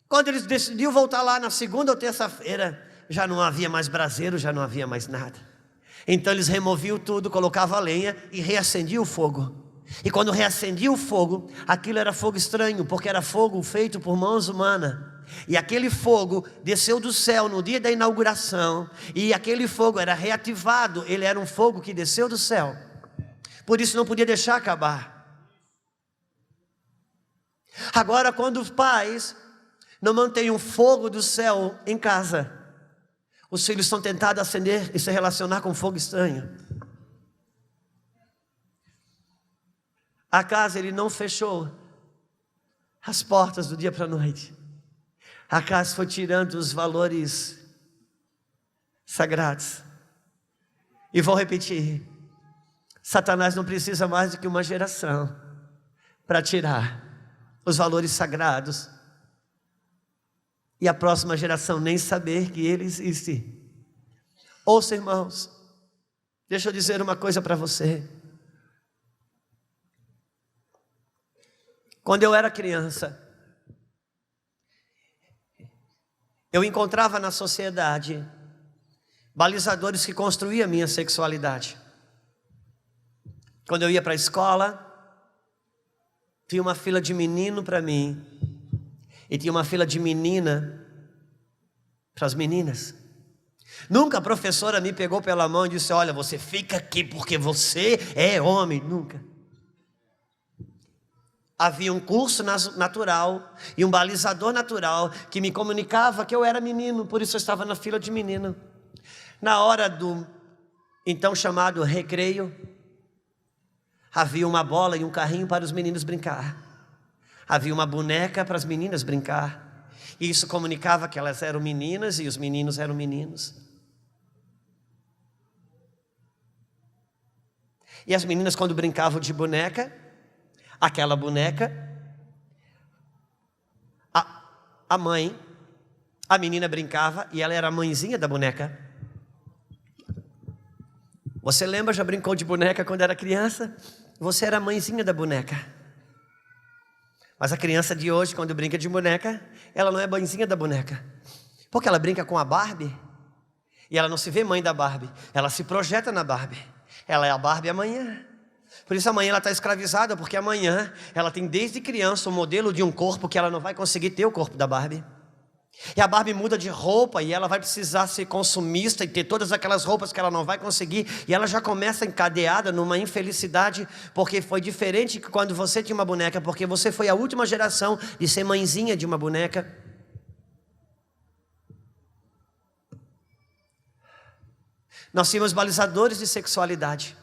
quando eles decidiram voltar lá na segunda ou terça-feira, já não havia mais braseiro, já não havia mais nada. Então eles removiam tudo, colocavam a lenha e reacendiam o fogo. E quando reacendia o fogo, aquilo era fogo estranho, porque era fogo feito por mãos humanas. E aquele fogo desceu do céu no dia da inauguração, e aquele fogo era reativado, ele era um fogo que desceu do céu. Por isso não podia deixar acabar. Agora, quando os pais não mantêm o fogo do céu em casa, os filhos são tentados a acender e se relacionar com fogo estranho. A casa, ele não fechou as portas do dia para a noite. A casa foi tirando os valores sagrados. E vou repetir: Satanás não precisa mais do que uma geração para tirar os valores sagrados, e a próxima geração nem saber que ele existe. Ouça, irmãos, deixa eu dizer uma coisa para você. Quando eu era criança, eu encontrava na sociedade balizadores que construíam a minha sexualidade. Quando eu ia para a escola, tinha uma fila de menino para mim, e tinha uma fila de menina para as meninas. Nunca a professora me pegou pela mão e disse: olha, você fica aqui porque você é homem. Nunca. Havia um curso natural e um balizador natural que me comunicava que eu era menino, por isso eu estava na fila de menino. Na hora do então chamado recreio, havia uma bola e um carrinho para os meninos brincar. Havia uma boneca para as meninas brincar. E isso comunicava que elas eram meninas e os meninos eram meninos. E as meninas, quando brincavam de boneca, aquela boneca, a mãe, a menina brincava e ela era a mãezinha da boneca. Você lembra, já brincou de boneca quando era criança? Você era a mãezinha da boneca. Mas a criança de hoje, quando brinca de boneca, ela não é mãezinha da boneca, Porque ela brinca com a Barbie e ela não se vê mãe da Barbie, ela se projeta na Barbie. Ela é a Barbie amanhã. Por isso amanhã ela está escravizada, porque amanhã ela tem desde criança um modelo de um corpo que ela não vai conseguir ter o corpo da Barbie. E a Barbie muda de roupa e ela vai precisar ser consumista e ter todas aquelas roupas que ela não vai conseguir. E ela já começa encadeada numa infelicidade, porque foi diferente que quando você tinha uma boneca, porque você foi a última geração de ser mãezinha de uma boneca. Nós tínhamos balizadores de sexualidade.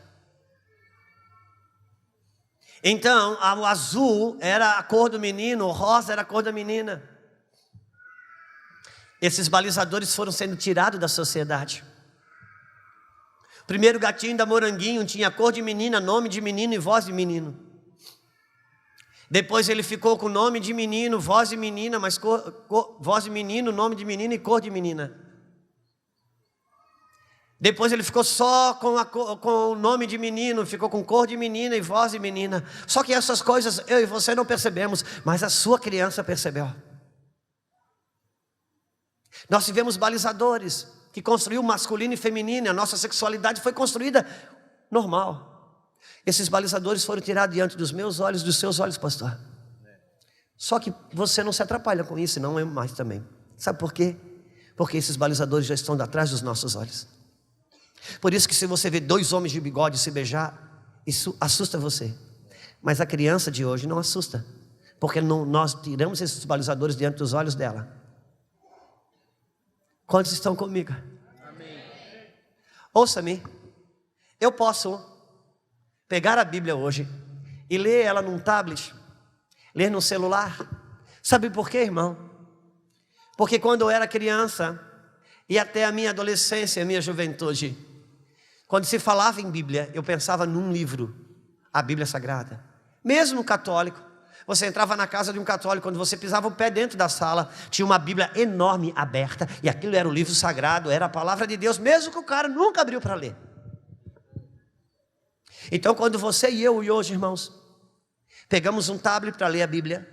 Então, o azul era a cor do menino, o rosa era a cor da menina. Esses balizadores foram sendo tirados da sociedade. O primeiro gatinho da Moranguinho tinha cor de menina, nome de menino e voz de menino. Depois ele ficou com nome de menino, voz de menina, mas voz de menino, nome de menina e cor de menina. Depois ele ficou só com o nome de menino, ficou com cor de menina e voz de menina. Só que essas coisas eu e você não percebemos, mas a sua criança percebeu. Nós tivemos balizadores que construíram masculino e feminino, a nossa sexualidade foi construída normal. Esses balizadores foram tirados diante dos meus olhos, dos seus olhos, pastor. Só que você não se atrapalha com isso, não eu mais também. Sabe por quê? Porque esses balizadores já estão atrás dos nossos olhos. Por isso que se você vê dois homens de bigode se beijar, isso assusta você. Mas a criança de hoje não assusta, porque nós tiramos esses balizadores diante dos olhos dela. Quantos estão comigo? Amém. Ouça-me, eu posso pegar a Bíblia hoje e ler ela num tablet, ler no celular. Sabe por quê, irmão? Porque quando eu era criança e até a minha adolescência, a minha juventude, quando se falava em Bíblia, eu pensava num livro, a Bíblia Sagrada. Mesmo católico, você entrava na casa de um católico, quando você pisava o pé dentro da sala, tinha uma Bíblia enorme aberta, e aquilo era o livro sagrado, era a palavra de Deus, mesmo que o cara nunca abriu para ler. Então quando você e eu, e hoje, irmãos, pegamos um tablet para ler a Bíblia,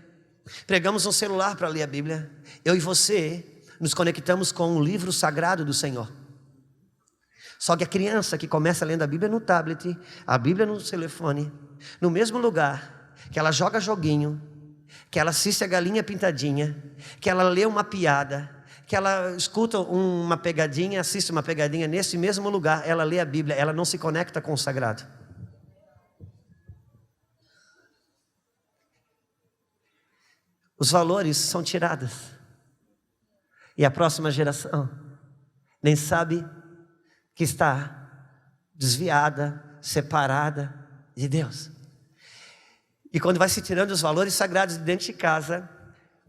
pegamos um celular para ler a Bíblia, eu e você nos conectamos com o livro sagrado do Senhor. Só que a criança que começa lendo a Bíblia no tablet, a Bíblia no telefone, no mesmo lugar, que ela joga joguinho, que ela assiste a galinha pintadinha, que ela lê uma piada, que ela escuta uma pegadinha, assiste uma pegadinha, nesse mesmo lugar ela lê a Bíblia, ela não se conecta com o sagrado. Os valores são tirados, e a próxima geração nem sabe que está desviada, separada de Deus. E quando vai se tirando os valores sagrados de dentro de casa,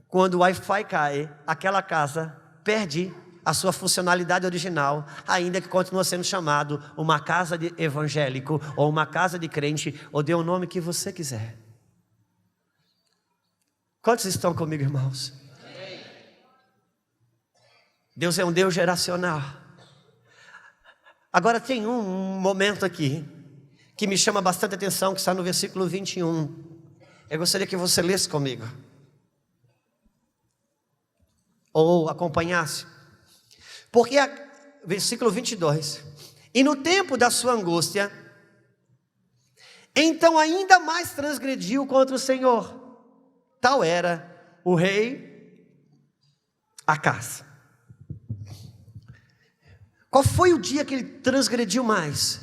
quando o Wi-Fi cai, aquela casa perde a sua funcionalidade original, ainda que continue sendo chamado uma casa de evangélico, ou uma casa de crente, ou dê o nome que você quiser. Quantos estão comigo, irmãos? Deus é um Deus geracional. Agora tem um momento aqui que me chama bastante atenção, que está no versículo 21. Eu gostaria que você lesse comigo, ou acompanhasse. Porque versículo 22. E no tempo da sua angústia, então ainda mais transgrediu contra o Senhor. Tal era o rei Acás. Qual foi o dia que ele transgrediu mais?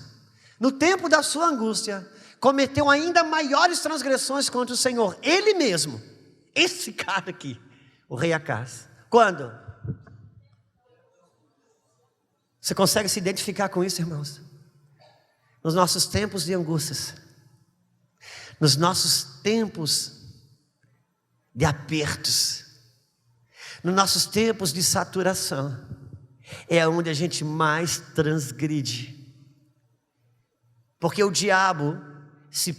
No tempo da sua angústia, cometeu ainda maiores transgressões contra o Senhor. Ele mesmo, esse cara aqui, o rei Acás. Quando? Você consegue se identificar com isso, irmãos? Nos nossos tempos de angústias, nos nossos tempos de apertos, nos nossos tempos de saturação, é onde a gente mais transgride. Porque o diabo se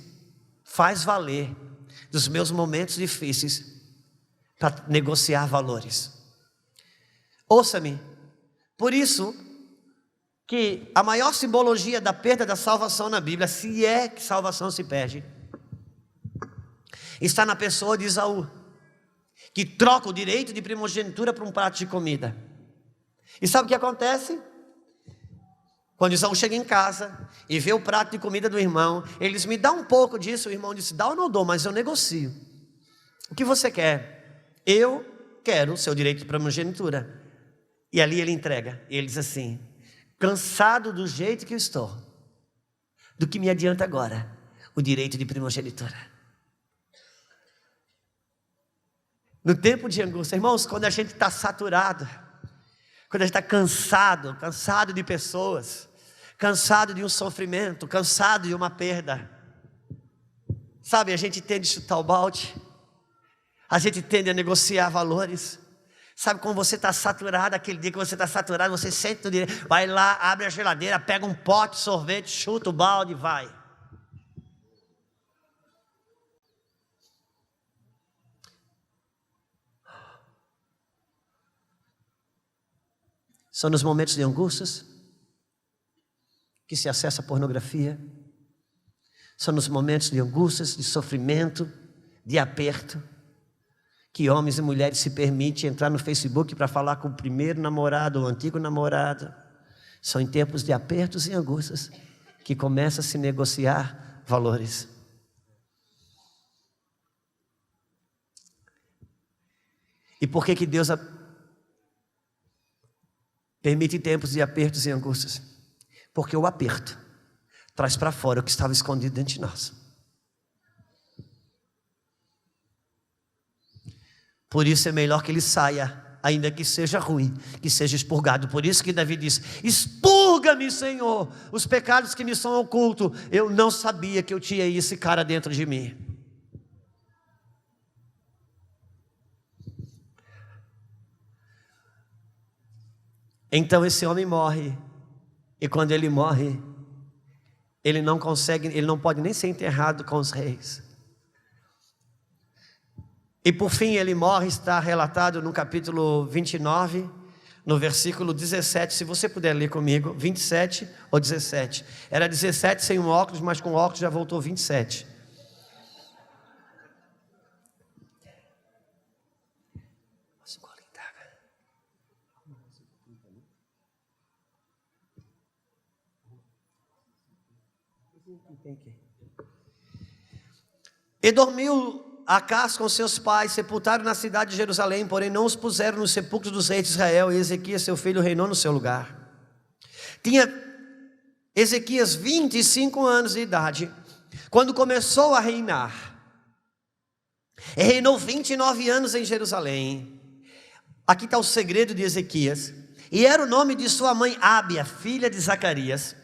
faz valer dos meus momentos difíceis para negociar valores. Ouça-me, por isso que a maior simbologia da perda da salvação na Bíblia, se é que salvação se perde, está na pessoa de Esaú, que troca o direito de primogenitura por um prato de comida. E sabe o que acontece? Quando Isaú chega em casa e vê o prato de comida do irmão, ele diz: me dá um pouco disso. O irmão disse: dá ou não dou, mas eu negocio. O que você quer? Eu quero o seu direito de primogenitura. E ali ele entrega. E ele diz assim: cansado do jeito que eu estou, do que me adianta agora o direito de primogenitura. No tempo de angústia, irmãos, quando a gente está saturado, quando a gente está cansado de pessoas, cansado de um sofrimento, cansado de uma perda, sabe, a gente tende a chutar o balde, a gente tende a negociar valores. Sabe, quando você está saturado, aquele dia que você está saturado, você sente no direito, vai lá, abre a geladeira, pega um pote de sorvete, chuta o balde e vai. São nos momentos de angústias que se acessa a pornografia. São nos momentos de angústias, de sofrimento, de aperto, que homens e mulheres se permitem entrar no Facebook para falar com o primeiro namorado ou o antigo namorado. São em tempos de apertos e angústias que começa a se negociar valores. E por que Deus permite tempos de apertos e angústias? Porque o aperto traz para fora o que estava escondido dentro de nós. Por isso é melhor que ele saia, ainda que seja ruim, que seja expurgado. Por isso que Davi diz: expurga-me, Senhor, os pecados que me são ocultos. Eu não sabia que eu tinha esse cara dentro de mim. Então esse homem morre, e quando ele morre, ele não pode nem ser enterrado com os reis. E por fim ele morre, está relatado no capítulo 29, no versículo 17, se você puder ler comigo, 27 ou 17. Era 17 sem um óculos, mas com óculos já voltou 27. E dormiu Acás com seus pais, sepultaram na cidade de Jerusalém, porém não os puseram nos sepulcros dos reis de Israel, e Ezequias seu filho reinou no seu lugar. Tinha Ezequias 25 anos de idade, quando começou a reinar, e reinou 29 anos em Jerusalém. Aqui está o segredo de Ezequias. E era o nome de sua mãe Ábia, filha de Zacarias,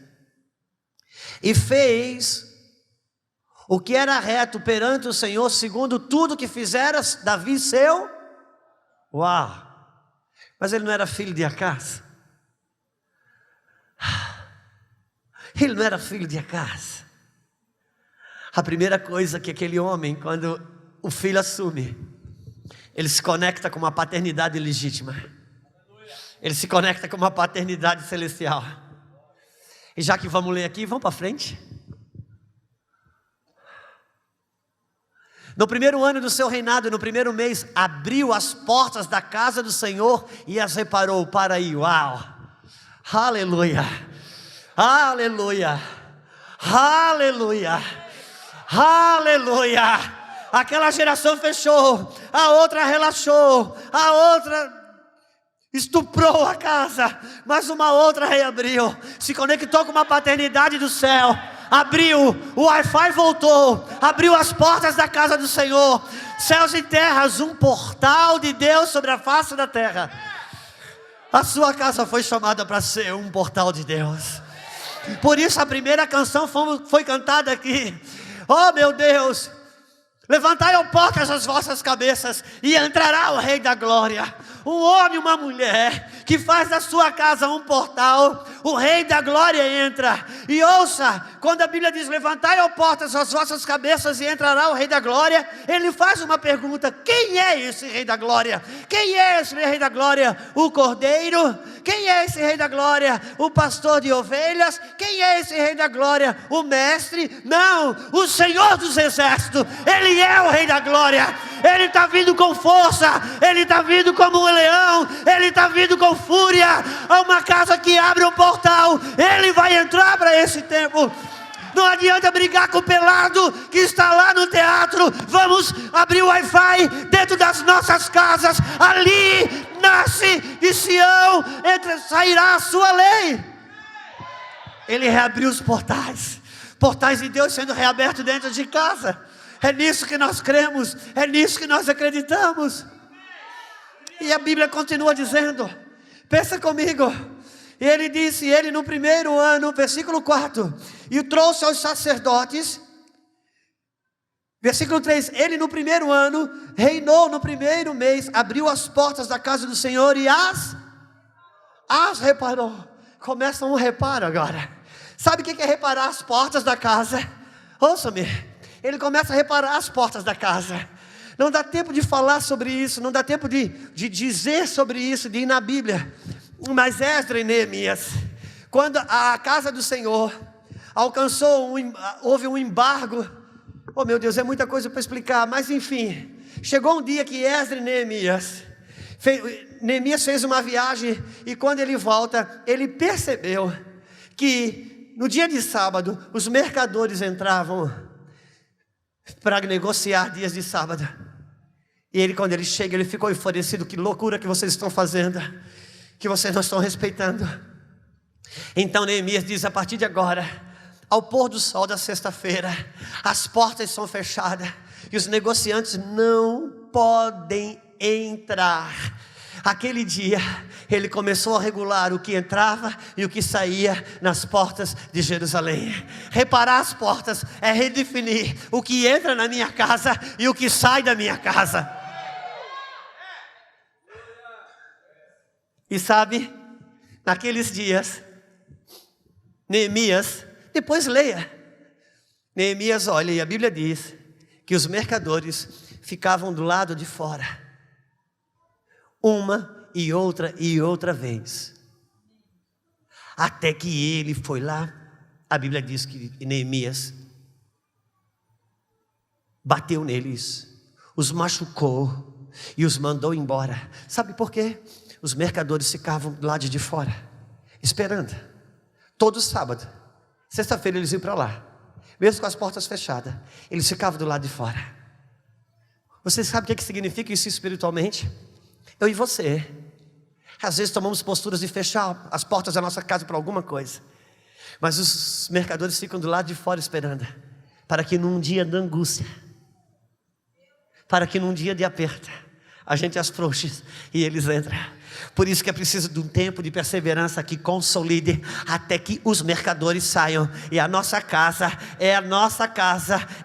e fez o que era reto perante o Senhor, segundo tudo que fizera Davi seu. Uau! Mas ele não era filho de Acás? Ele não era filho de Acás? A primeira coisa que aquele homem, quando o filho assume, ele se conecta com uma paternidade legítima. Ele se conecta com uma paternidade celestial. E já que vamos ler aqui, vamos para frente. No primeiro ano do seu reinado, no primeiro mês, abriu as portas da casa do Senhor e as reparou. Para aí, uau! Aleluia! Aleluia! Aleluia! Aleluia! Aquela geração fechou, a outra relaxou, a outra estuprou a casa, mas uma outra reabriu, se conectou com uma paternidade do céu. Abriu, o Wi-Fi voltou, abriu as portas da casa do Senhor, céus e terras, um portal de Deus sobre a face da terra. A sua casa foi chamada para ser um portal de Deus. Por isso a primeira canção foi cantada aqui. Oh meu Deus, levantai, ó portas, as vossas cabeças, e entrará o Rei da Glória. Um homem e uma mulher que faz da sua casa um portal. O Rei da Glória entra. E ouça, quando a Bíblia diz: levantai, ó portas, as vossas cabeças, e entrará o Rei da Glória, ele faz uma pergunta: quem é esse Rei da Glória? Quem é esse Rei da Glória? O Cordeiro? Quem é esse Rei da Glória? O pastor de ovelhas? Quem é esse Rei da Glória? O mestre? Não, o Senhor dos Exércitos. Ele é o Rei da Glória. Ele está vindo com força, ele está vindo como um leão, ele está vindo com fúria. Há uma casa que abre um portal, ele vai entrar para esse tempo. Não adianta brigar com o pelado que está lá no teatro. Vamos abrir o Wi-Fi dentro das nossas casas. Ali nasce de Sião, sairá a sua lei. Ele reabriu os portais, portais de Deus sendo reabertos dentro de casa. É nisso que nós cremos, é nisso que nós acreditamos. E a Bíblia continua dizendo, pensa comigo. E ele disse, ele no primeiro ano, versículo 4, e trouxe aos sacerdotes, versículo 3, ele no primeiro ano, reinou no primeiro mês, abriu as portas da casa do Senhor e as reparou. Começa um reparo agora. Sabe o que é reparar as portas da casa? Ouça-me. Ele começa a reparar as portas da casa. Não dá tempo de falar sobre isso, não dá tempo de dizer sobre isso, de ir na Bíblia. Mas Esdras e Neemias, quando a casa do Senhor alcançou, houve um embargo. Oh meu Deus, é muita coisa para explicar, mas enfim. Chegou um dia que Esdras e Neemias fez uma viagem, e quando ele volta, ele percebeu que no dia de sábado, os mercadores entravam para negociar dias de sábado. E ele, quando ele chega, ele ficou enfurecido. Que loucura que vocês estão fazendo, que vocês não estão respeitando. Então Neemias diz, a partir de agora, ao pôr do sol da sexta-feira, as portas são fechadas e os negociantes não podem entrar. Aquele dia, ele começou a regular o que entrava e o que saía nas portas de Jerusalém. Reparar as portas é redefinir o que entra na minha casa e o que sai da minha casa. E sabe, naqueles dias, Neemias, depois leia, Neemias olha, e a Bíblia diz que os mercadores ficavam do lado de fora, uma e outra vez, até que ele foi lá. A Bíblia diz que Neemias bateu neles, os machucou e os mandou embora. Sabe por quê? Os mercadores ficavam do lado de fora, esperando, todo sábado, sexta-feira eles iam para lá, mesmo com as portas fechadas, eles ficavam do lado de fora. Você sabe o que significa isso espiritualmente? Eu e você, às vezes tomamos posturas de fechar as portas da nossa casa para alguma coisa, mas os mercadores ficam do lado de fora esperando, para que num dia de angústia, para que num dia de aperto, a gente as afrouxe e eles entram. Por isso que é preciso de um tempo de perseverança que consolide até que os mercadores saiam. E a nossa casa,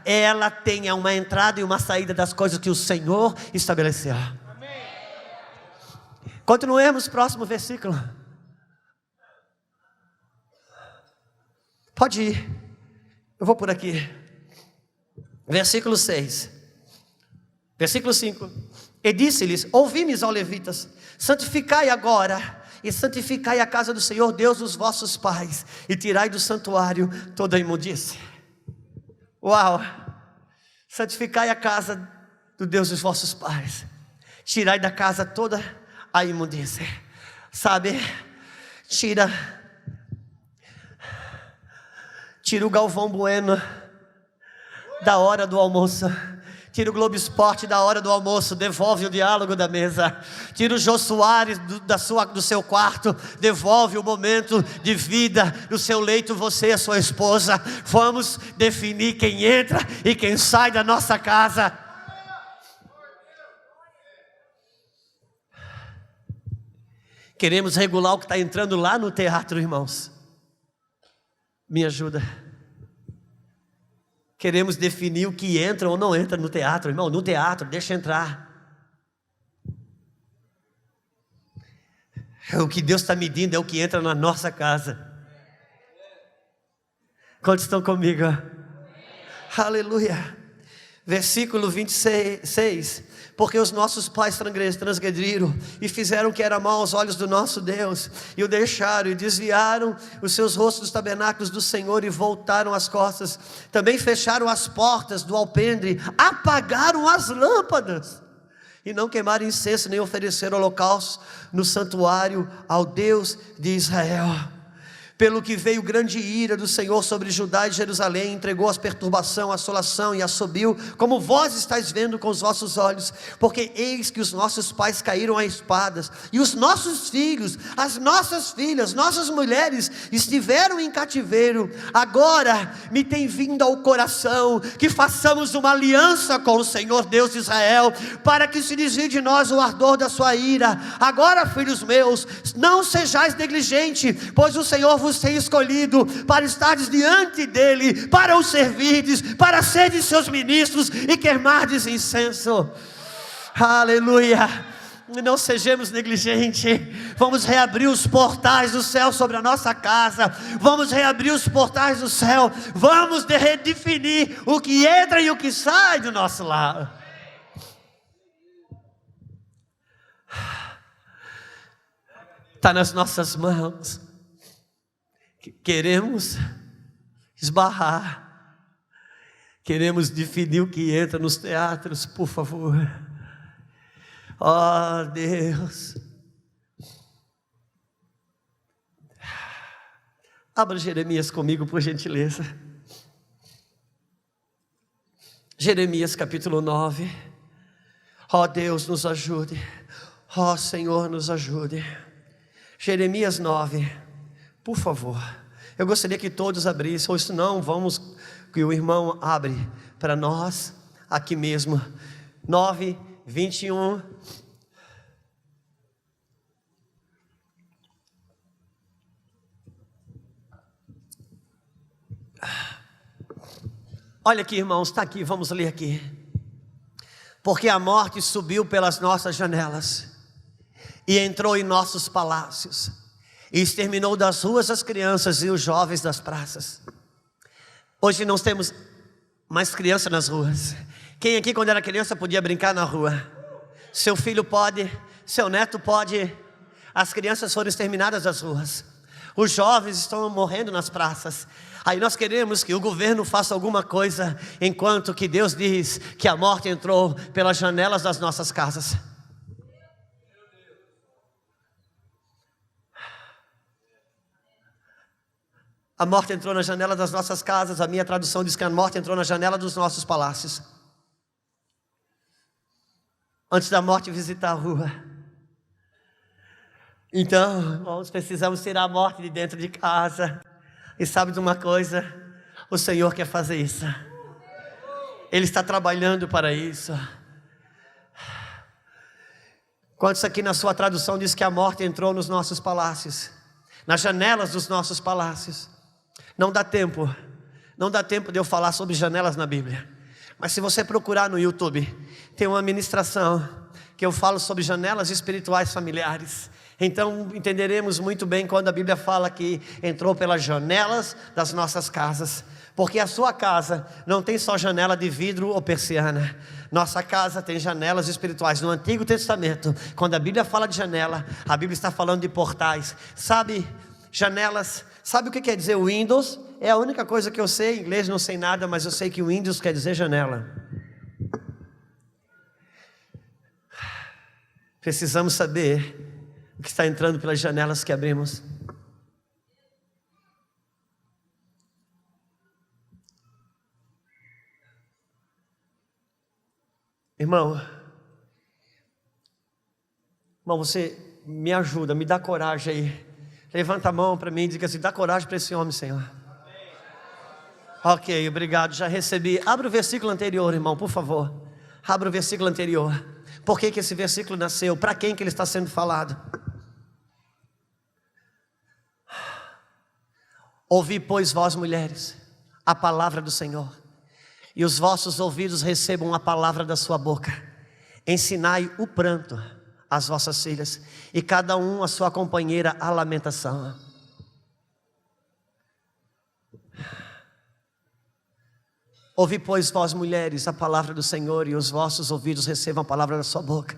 ela tenha uma entrada e uma saída das coisas que o Senhor estabeleceu. Continuemos, próximo versículo. Pode ir, eu vou por aqui. Versículo 6. Versículo 5. E disse-lhes, ouvi-me, ó levitas, santificai agora, e santificai a casa do Senhor, Deus dos vossos pais, e tirai do santuário toda a imundície. Uau! Santificai a casa do Deus dos vossos pais, tirai da casa toda a imundície. Sabe, tira o Galvão Bueno da hora do almoço, tira o Globo Esporte da hora do almoço, devolve o diálogo da mesa. Tira o Jô Soares do seu quarto, devolve o momento de vida do seu leito, você e a sua esposa. Vamos definir quem entra e quem sai da nossa casa. Queremos regular o que está entrando lá no teatro, irmãos. Me ajuda. Queremos definir o que entra ou não entra no teatro, irmão. No teatro, deixa entrar. O que Deus está medindo é o que entra na nossa casa. Quantos estão comigo? Aleluia. Versículo 26. Porque os nossos pais transgrediram e fizeram o que era mal aos olhos do nosso Deus, e o deixaram e desviaram os seus rostos dos tabernáculos do Senhor e voltaram as costas. Também fecharam as portas do alpendre, apagaram as lâmpadas e não queimaram incenso nem ofereceram holocaustos no santuário ao Deus de Israel. Pelo que veio grande ira do Senhor sobre Judá e Jerusalém, entregou as perturbação, a assolação e assobio, como vós estáis vendo com os vossos olhos, porque eis que os nossos pais caíram a espadas, e os nossos filhos, as nossas filhas, nossas mulheres estiveram em cativeiro. Agora me tem vindo ao coração que façamos uma aliança com o Senhor Deus de Israel, para que se desvie de nós o ardor da sua ira. Agora, filhos meus, não sejais negligentes, pois o Senhor vos tem escolhido para estares diante dele, para o servirdes, para serdes seus ministros e queimardes incenso. Aleluia. Não sejamos negligentes. Vamos reabrir os portais do céu sobre a nossa casa. Vamos reabrir os portais do céu. Vamos redefinir o que entra e o que sai do nosso lar. Está nas nossas mãos. Queremos esbarrar, queremos definir o que entra nos teatros, por favor. Oh Deus, abra Jeremias comigo, por gentileza. Jeremias capítulo 9. Oh Deus, nos ajude. Oh Senhor, nos ajude. Jeremias 9. Por favor, eu gostaria que todos abrissem, ou se não, vamos, que o irmão abre para nós, aqui mesmo, 9, 21. Olha aqui, irmãos, está aqui, vamos ler aqui. Porque a morte subiu pelas nossas janelas, e entrou em nossos palácios, e exterminou das ruas as crianças e os jovens das praças. Hoje nós temos mais crianças nas ruas. Quem aqui quando era criança podia brincar na rua? Seu filho pode, seu neto pode. As crianças foram exterminadas das ruas. Os jovens estão morrendo nas praças. Aí nós queremos que o governo faça alguma coisa, enquanto que Deus diz que a morte entrou pelas janelas das nossas casas. A morte entrou na janela das nossas casas. A minha tradução diz que a morte entrou na janela dos nossos palácios. Antes da morte visitar a rua. Então, nós precisamos tirar a morte de dentro de casa. E sabe de uma coisa? O Senhor quer fazer isso. Ele está trabalhando para isso. Quantos aqui na sua tradução diz que a morte entrou nos nossos palácios? Nas janelas dos nossos palácios. Não dá tempo de eu falar sobre janelas na Bíblia. Mas se você procurar no YouTube, tem uma ministração que eu falo sobre janelas espirituais familiares. Então entenderemos muito bem quando a Bíblia fala que entrou pelas janelas das nossas casas. Porque a sua casa não tem só janela de vidro ou persiana. Nossa casa tem janelas espirituais. No Antigo Testamento, quando a Bíblia fala de janela, a Bíblia está falando de portais. Sabe, janelas. Sabe o que quer dizer Windows? É a única coisa que eu sei. Em inglês não sei nada, mas eu sei que Windows quer dizer janela. Precisamos saber o que está entrando pelas janelas que abrimos. Irmão, você me ajuda, me dá coragem aí. Levanta a mão para mim e diga assim: dá coragem para esse homem, Senhor. Ok, obrigado, já recebi. Abra o versículo anterior, irmão, por favor. Abra o versículo anterior. Por que esse versículo nasceu? Para quem que ele está sendo falado? Ouvi, pois, vós mulheres, a palavra do Senhor, e os vossos ouvidos recebam a palavra da sua boca. Ensinai o pranto às vossas filhas, e cada um a sua companheira a lamentação. Ouvi, pois, vós mulheres, a palavra do Senhor, e os vossos ouvidos recebam a palavra da sua boca.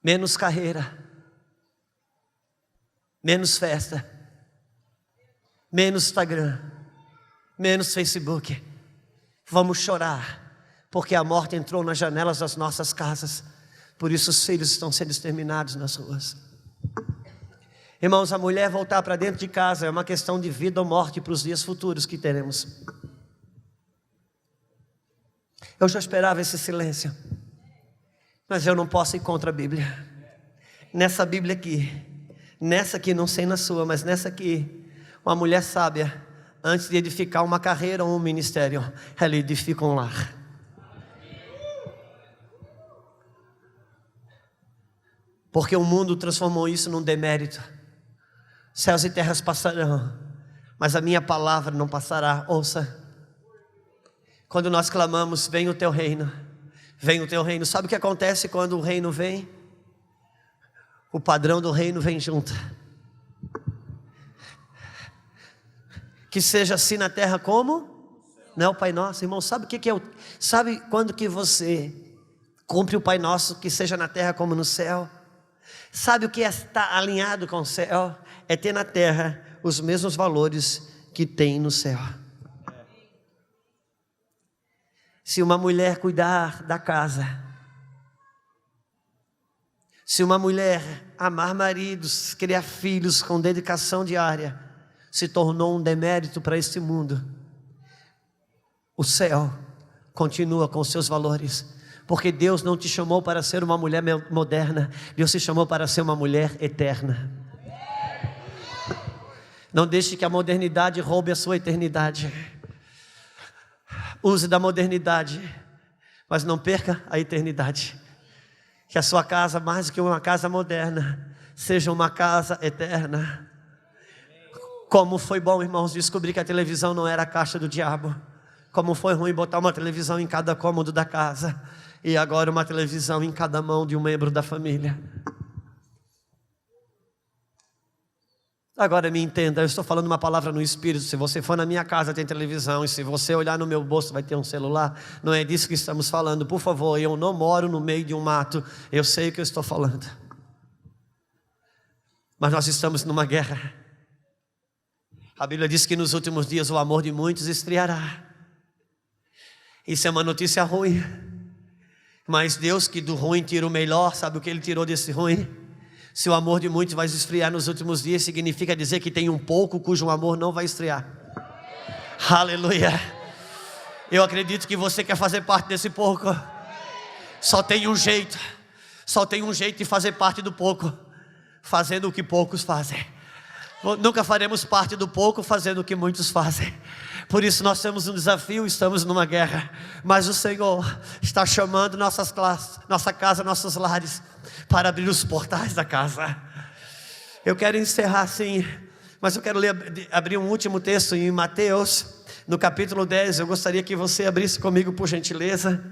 Menos carreira, menos festa, menos Instagram, menos Facebook. Vamos chorar, porque a morte entrou nas janelas das nossas casas. Por isso os filhos estão sendo exterminados nas ruas. Irmãos, a mulher voltar para dentro de casa é uma questão de vida ou morte para os dias futuros que teremos. Eu já esperava esse silêncio, mas eu não posso ir contra a Bíblia. Nessa Bíblia aqui, nessa aqui, não sei na sua, mas nessa aqui, uma mulher sábia, antes de edificar uma carreira ou um ministério, ela edifica um lar. Porque o mundo transformou isso num demérito. Céus e terras passarão, mas a minha palavra não passará. Ouça, quando nós clamamos, vem o teu reino, vem o teu reino. Sabe o que acontece quando o reino vem? O padrão do reino vem junto. Que seja assim na terra como? Não é o Pai Nosso, irmão. Sabe o que é sabe quando que você cumpre o Pai Nosso, que seja na terra como no céu? Sabe o que é estar alinhado com o céu? É ter na terra os mesmos valores que tem no céu. Se uma mulher cuidar da casa, se uma mulher amar maridos, criar filhos com dedicação diária, se tornou um demérito para este mundo, o céu continua com seus valores. Porque Deus não te chamou para ser uma mulher moderna, Deus te chamou para ser uma mulher eterna. Não deixe que a modernidade roube a sua eternidade. Use da modernidade, mas não perca a eternidade. Que a sua casa, mais do que uma casa moderna, seja uma casa eterna. Como foi bom, irmãos, descobrir que a televisão não era a caixa do diabo. Como foi ruim botar uma televisão em cada cômodo da casa, e agora uma televisão em cada mão de um membro da família. Agora me entenda, eu estou falando uma palavra no Espírito. Se você for na minha casa tem televisão, e se você olhar no meu bolso vai ter um celular. Não é disso que estamos falando. Por favor, eu não moro no meio de um mato. Eu sei o que eu estou falando. Mas nós estamos numa guerra. A Bíblia diz que nos últimos dias o amor de muitos esfriará. Isso é uma notícia ruim. Mas Deus, que do ruim tira o melhor, sabe o que Ele tirou desse ruim? Se o amor de muitos vai esfriar nos últimos dias, significa dizer que tem um pouco cujo amor não vai esfriar. Aleluia. Eu acredito que você quer fazer parte desse pouco. Só tem um jeito de fazer parte do pouco, fazendo o que poucos fazem. Nunca faremos parte do pouco fazendo o que muitos fazem. Por isso nós temos um desafio, estamos numa guerra. Mas o Senhor está chamando nossa casa, nossos lares, para abrir os portais da casa. Eu quero encerrar assim, mas eu quero abrir um último texto em Mateus, no capítulo 10. Eu gostaria que você abrisse comigo, por gentileza.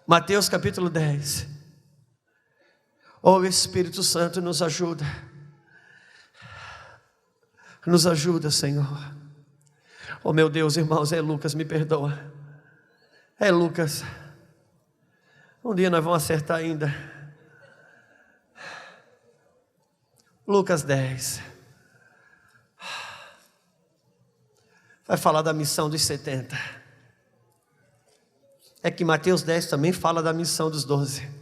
Mateus capítulo 10. Oh, Espírito Santo, nos ajuda. Nos ajuda, Senhor. Oh, meu Deus, irmãos, é Lucas, me perdoa. É Lucas. Um dia nós vamos acertar ainda. Lucas 10. Vai falar da missão dos 70. É que Mateus 10 também fala da missão dos 12.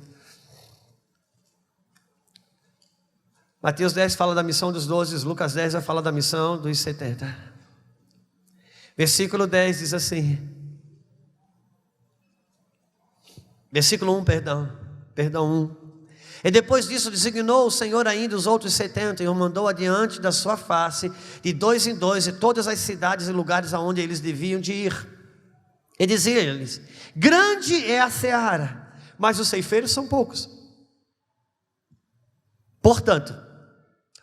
Mateus 10 fala da missão dos 12, Lucas 10 vai falar da missão dos 70. Versículo 10 diz assim. Versículo 1, perdão 1. E depois disso designou o Senhor ainda os outros 70 e os mandou adiante da sua face, de dois em dois, de todas as cidades e lugares aonde eles deviam de ir. E dizia-lhes: grande é a seara, mas os ceifeiros são poucos. Portanto,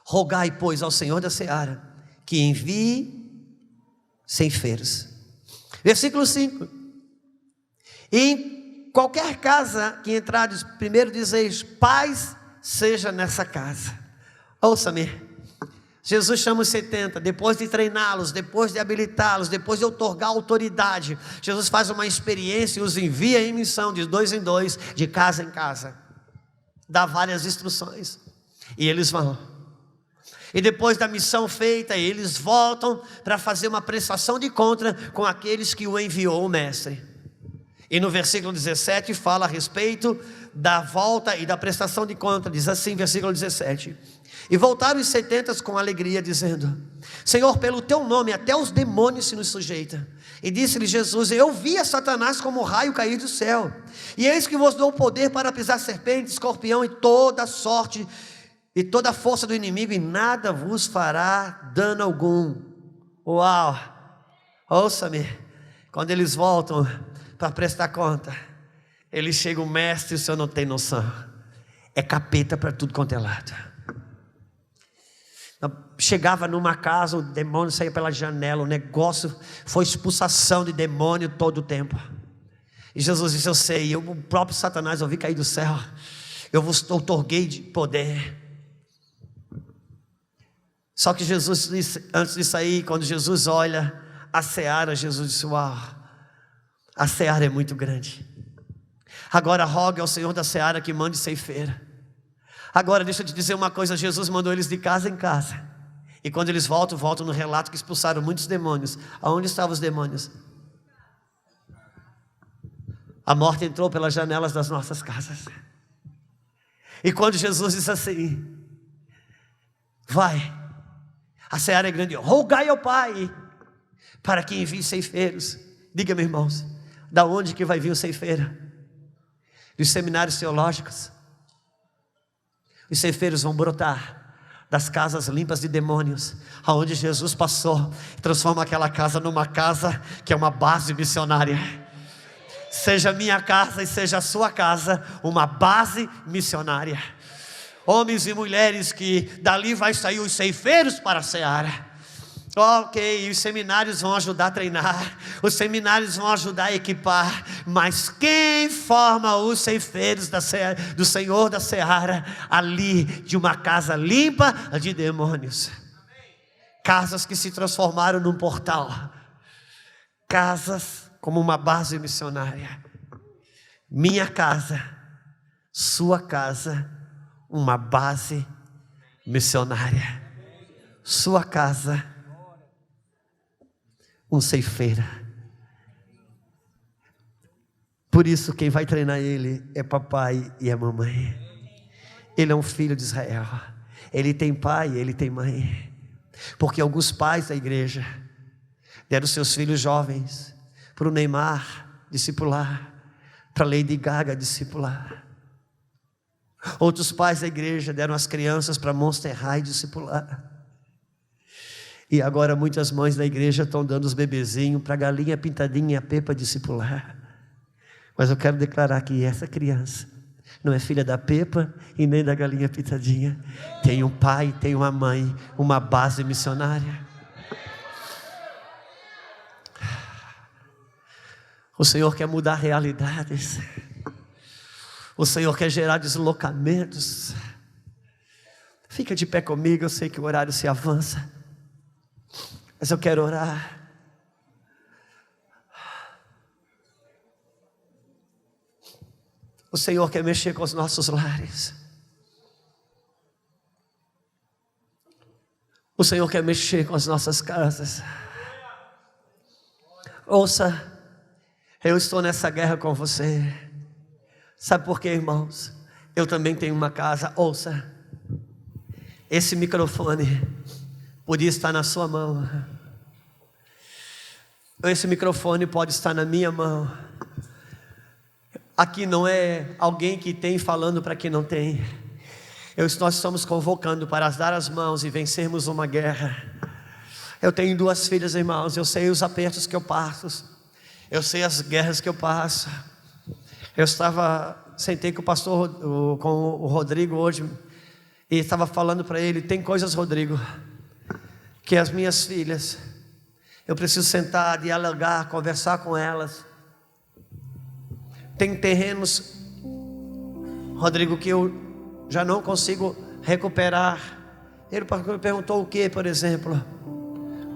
rogai, pois, ao Senhor da seara que envie ceifeiros. Versículo 5. E em qualquer casa que entrardes, primeiro dizeis: paz seja nessa casa. Ouça-me, Jesus chama os 70, depois de treiná-los, depois de habilitá-los, depois de outorgar autoridade, Jesus faz uma experiência e os envia em missão, de 2 em 2, de casa em casa, dá várias instruções, e eles vão. E depois da missão feita, eles voltam para fazer uma prestação de conta com aqueles que o enviou o mestre. E no versículo 17 fala a respeito da volta e da prestação de conta. Diz assim, versículo 17: e voltaram os 70 com alegria, dizendo: Senhor, pelo teu nome até os demônios se nos sujeitam. E disse-lhe Jesus: eu vi a Satanás como raio cair do céu, e eis que vos dou poder para pisar serpente, escorpião e toda sorte e toda a força do inimigo, e nada vos fará dano algum. Uau! Ouça-me, quando eles voltam para prestar conta, eles chegam: mestre, o senhor não tem noção, é capeta para tudo quanto é lado. Chegava numa casa, o demônio saía pela janela, o negócio foi expulsação de demônio todo o tempo. E Jesus disse: eu sei, o próprio Satanás eu vi cair do céu, eu vos outorguei de poder. Só que Jesus disse, antes de sair, quando Jesus olha a seara, Jesus disse: uau, a seara é muito grande. Agora rogue ao Senhor da seara que mande ceifeira. Agora deixa eu te dizer uma coisa, Jesus mandou eles de casa em casa, e quando eles voltam no relato que expulsaram muitos demônios. Aonde estavam os demônios? A morte entrou pelas janelas das nossas casas. E quando Jesus disse assim: vai, a seara é grande, rogai ao Pai para que envie ceifeiros. Diga, meus irmãos, da onde que vai vir o ceifeiro? Dos seminários teológicos. Os ceifeiros vão brotar das casas limpas de demônios, aonde Jesus passou, transforma aquela casa numa casa que é uma base missionária. Seja minha casa e seja a sua casa uma base missionária. Homens e mulheres que dali vai sair os ceifeiros para a seara. Ok, os seminários vão ajudar a treinar, os seminários vão ajudar a equipar, mas quem forma os ceifeiros do Senhor da seara, ali de uma casa limpa de demônios? Casas que se transformaram num portal, casas como uma base missionária. Minha casa, sua casa, uma base missionária. Sua casa, um ceifeiro. Por isso quem vai treinar ele é papai e a mamãe. Ele é um filho de Israel, ele tem pai, ele tem mãe. Porque alguns pais da igreja deram seus filhos jovens para o Neymar discipular, para a Lady Gaga discipular. Outros pais da igreja deram as crianças para Monster High discipular. E agora muitas mães da igreja estão dando os bebezinhos para a galinha pintadinha e a Pepa discipular. Mas eu quero declarar que essa criança não é filha da Pepa e nem da galinha pintadinha. Tem um pai, tem uma mãe, uma base missionária. O Senhor quer mudar realidades. O Senhor quer gerar deslocamentos. Fica de pé comigo, eu sei que o horário se avança, mas eu quero orar. O Senhor quer mexer com os nossos lares. O Senhor quer mexer com as nossas casas. Ouça, eu estou nessa guerra com você. Sabe por quê, irmãos? Eu também tenho uma casa. Ouça, esse microfone podia estar na sua mão. Esse microfone pode estar na minha mão. Aqui não é alguém que tem falando para quem não tem. Nós estamos convocando para dar as mãos e vencermos uma guerra. Eu tenho 2 filhas, irmãos. Eu sei os apertos que eu passo. Eu sei as guerras que eu passo. Sentei com o pastor, com o Rodrigo hoje, e estava falando para ele: tem coisas, Rodrigo, que as minhas filhas, eu preciso sentar, dialogar, conversar com elas. Tem terrenos, Rodrigo, que eu já não consigo recuperar, Ele perguntou o que, por exemplo?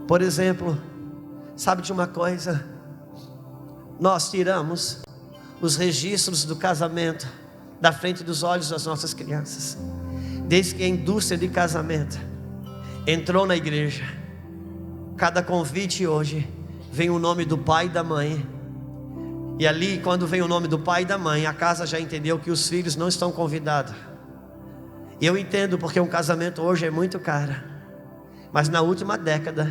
Por exemplo, sabe de uma coisa? Nós tiramos os registros do casamento da frente dos olhos das nossas crianças. Desde que a indústria de casamento entrou na igreja, cada convite hoje vem o nome do pai e da mãe. E ali, quando vem o nome do pai e da mãe, a casa já entendeu que os filhos não estão convidados. E eu entendo, porque um casamento hoje é muito caro. Mas na última década,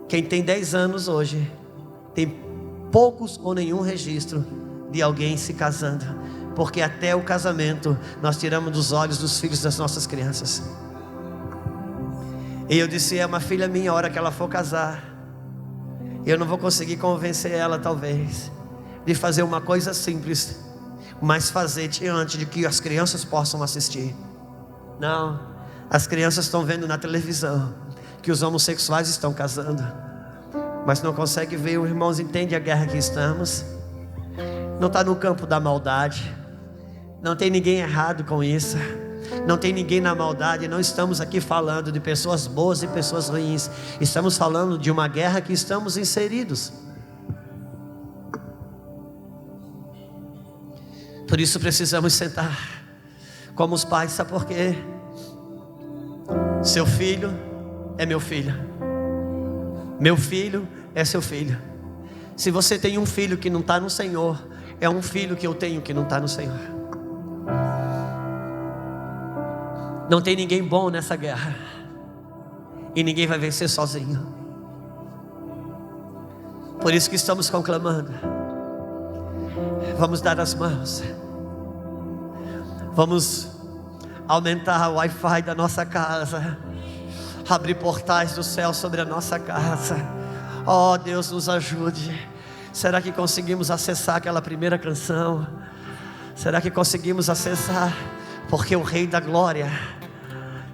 quem tem 10 anos hoje tem poucos ou nenhum registro de alguém se casando, porque até o casamento nós tiramos dos olhos dos filhos das nossas crianças. E eu disse: é uma filha minha, a hora que ela for casar, eu não vou conseguir convencer ela talvez de fazer uma coisa simples, mas fazer diante de que as crianças possam assistir. Não, as crianças estão vendo na televisão que os homossexuais estão casando, mas não consegue ver. Os irmãos entendem a guerra que estamos. Não está no campo da maldade, não tem ninguém errado com isso, não tem ninguém na maldade. Não estamos aqui falando de pessoas boas e pessoas ruins, estamos falando de uma guerra que estamos inseridos. Por isso precisamos sentar como os pais. Sabe por quê? Seu filho é meu filho, meu filho é seu filho. Se você tem um filho que não está no Senhor, é um filho que eu tenho que não está no Senhor. Não tem ninguém bom nessa guerra, e ninguém vai vencer sozinho. Por isso que estamos conclamando: vamos dar as mãos, vamos aumentar o Wi-Fi da nossa casa, abrir portais do céu sobre a nossa casa. Oh, Deus nos ajude. Será que conseguimos acessar aquela primeira canção? Será que conseguimos acessar? Porque o Rei da Glória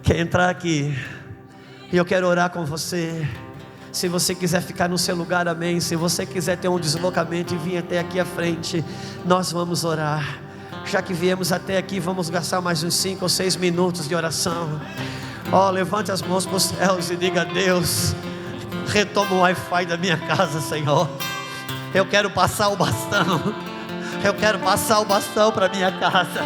quer entrar aqui. E eu quero orar com você. Se você quiser ficar no seu lugar, amém. Se você quiser ter um deslocamento e vir até aqui à frente, nós vamos orar. Já que viemos até aqui, vamos gastar mais uns 5 ou 6 minutos de oração. Oh, levante as mãos para os céus e diga: Deus, retoma o Wi-Fi da minha casa, Senhor. Eu quero passar o bastão. Eu quero passar o bastão para minha casa.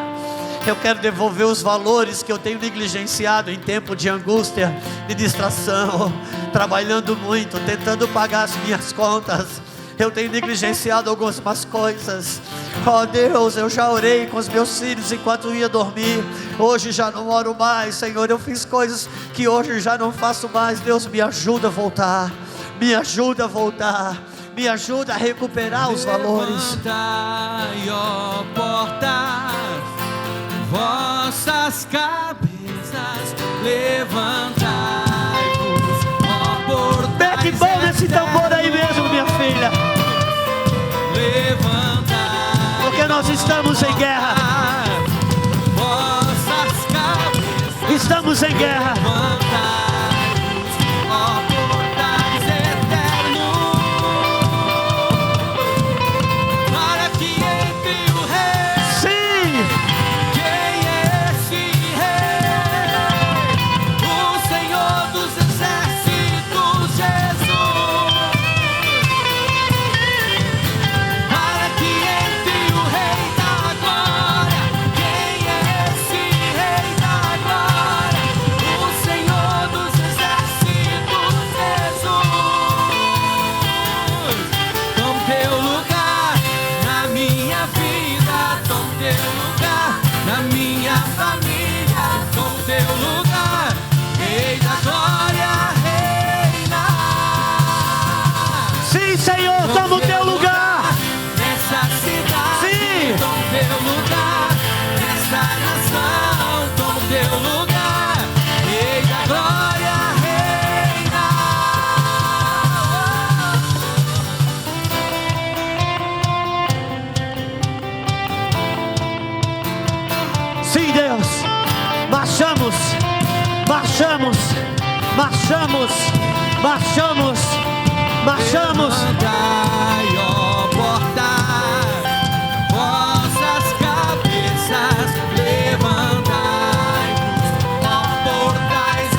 Eu quero devolver os valores que eu tenho negligenciado em tempo de angústia, de distração, trabalhando muito, tentando pagar as minhas contas. Eu tenho negligenciado algumas coisas. Oh Deus, eu já orei com os meus filhos enquanto ia dormir. Hoje já não oro mais, Senhor. Eu fiz coisas que hoje já não faço mais. Deus, me ajuda a voltar. Me ajuda a voltar. Me ajuda a recuperar os valores. Levantai, ó portas, vossas cabeças, levantai-vos, ó portas. Mete bom nesse tambor aí mesmo, minha filha. Levantai, porque nós estamos em guerra. Vossas cabeças, estamos em guerra. levantai-vos, ó portais eternos, para que entre o Rei. Sim. Quem é esse Rei? O Senhor dos Exércitos, Jesus. Para que entre o Rei da Glória. Quem é esse Rei da Glória? O Senhor dos Exércitos, Jesus. Tome teu lugar na minha vida, tome teu lugar na minha família, tome teu lugar, Rei da Glória, reina. Sim, Senhor, toma o teu lugar. Nessa cidade, Sim. toma o teu lugar. Nessa nação, toma o teu lugar, Rei da Glória, reina. Sim, Deus. Marchamos, marchamos, marchamos, marchamos, marchamos. Levantai, ó portas, vossas cabeças, levantai-vos, ó portais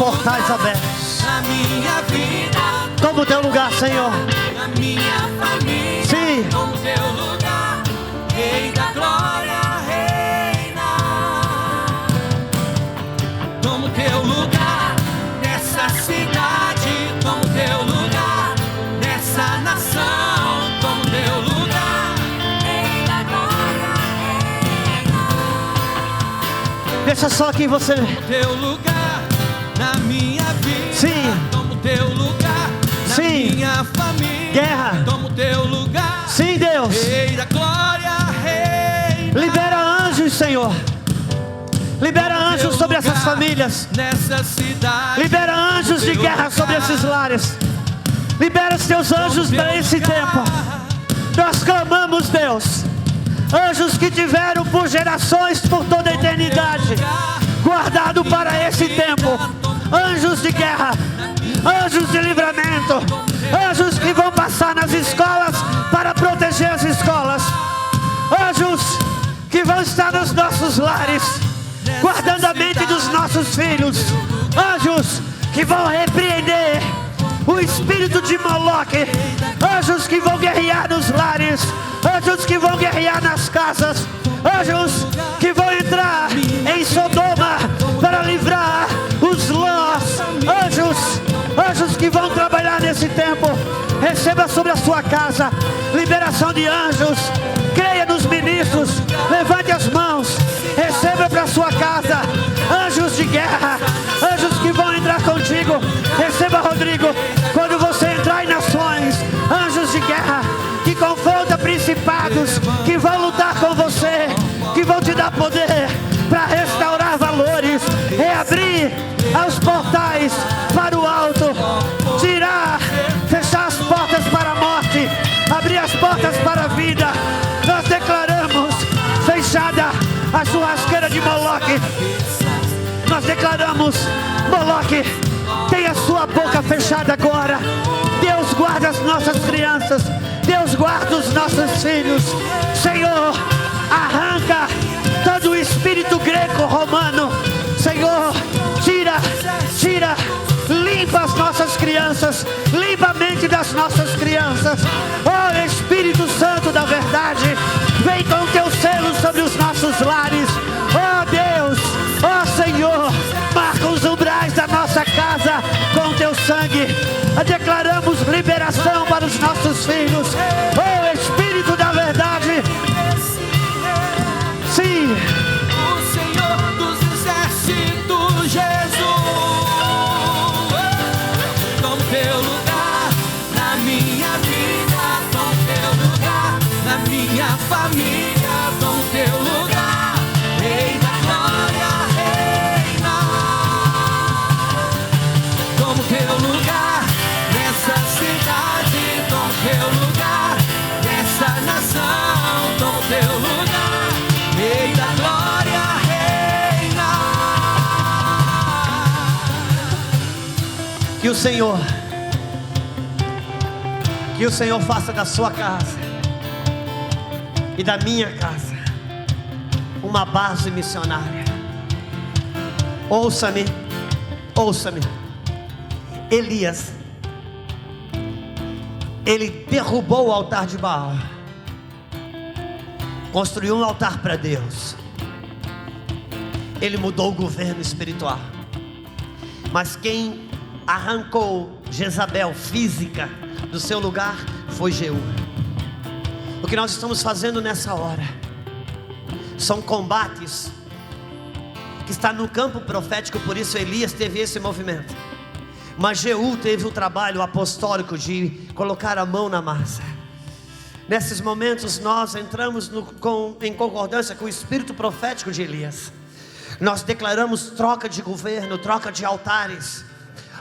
portais abertos. Na minha vida, Toma o teu lugar, Senhor. na minha família, Sim. toma o teu lugar. Rei da glória, reina. Toma o teu lugar nessa cidade, toma o teu lugar nessa nação, toma o teu lugar. Rei da glória, reina. Deixa só aqui você. Teu lugar na minha vida. Sim. Toma o teu lugar na Sim. minha família. Guerra. Toma o teu lugar. Sim, Deus. Rei da glória, reina. Libera anjos, Senhor. Libera anjos sobre essas famílias. Nessa cidade. Libera anjos de guerra sobre esses lares. Libera os teus anjos para esse tempo. Nós clamamos, Deus. Anjos que tiveram por gerações, por toda a eternidade, guardado para esse tempo. Anjos de guerra, anjos de livramento, anjos que vão passar nas escolas para proteger as escolas, anjos que vão estar nos nossos lares, guardando a mente dos nossos filhos, anjos que vão repreender o espírito de Moloque, anjos que vão guerrear nos lares, anjos que vão guerrear nas casas, anjos que vão entrar em Sodoma para livrar os Lós, anjos que vão trabalhar nesse tempo. Receba sobre a sua casa liberação de anjos. Creia nos ministros, levante as mãos, receba para a sua casa anjos de guerra, anjos que vão entrar contigo. Receba, Rodrigo, quando você entrar em nações, anjos de guerra que confronta principados, que vão lutar com você, que vão te dar poder para restaurar valores, reabrir os portais para o alto, tirar, fechar as portas para a morte, abrir as portas para a vida. Nós declaramos fechada a churrasqueira de Moloque. Nós declaramos: Moloque, tem a sua boca fechada agora. Deus guarda as nossas crianças, Deus guarda os nossos filhos. Senhor, arranca todo o espírito greco-romano. Senhor, tira, limpa as nossas crianças, limpa a mente das nossas crianças. Oh Espírito Santo da verdade, vem com o teu selo sobre os nossos lares. Oh Deus, oh Senhor, marca os umbrais da nossa casa com o teu sangue. Declaramos liberação para os nossos filhos. Oh Espírito da verdade, sim. O Senhor dos exércitos, Jesus. Toma o teu lugar na minha vida, toma o teu lugar na minha família, toma o teu lugar. Rei da glória, reina. Toma o teu lugar nessa cidade, toma o teu lugar nessa nação, toma o teu lugar. Rei da glória, reina. Que o Senhor faça da sua casa e da minha casa uma base missionária. Ouça-me, ouça-me. Elias, ele derrubou o altar de Baal, construiu um altar para Deus. Ele mudou o governo espiritual. Mas quem arrancou Jezabel física do seu lugar foi Jeú. O que nós estamos fazendo nessa hora são combates que está no campo profético. Por isso Elias teve esse movimento, mas Jeú teve o trabalho apostólico de colocar a mão na massa. Nesses momentos nós entramos em concordância com o espírito profético de Elias. Nós declaramos troca de governo, troca de altares,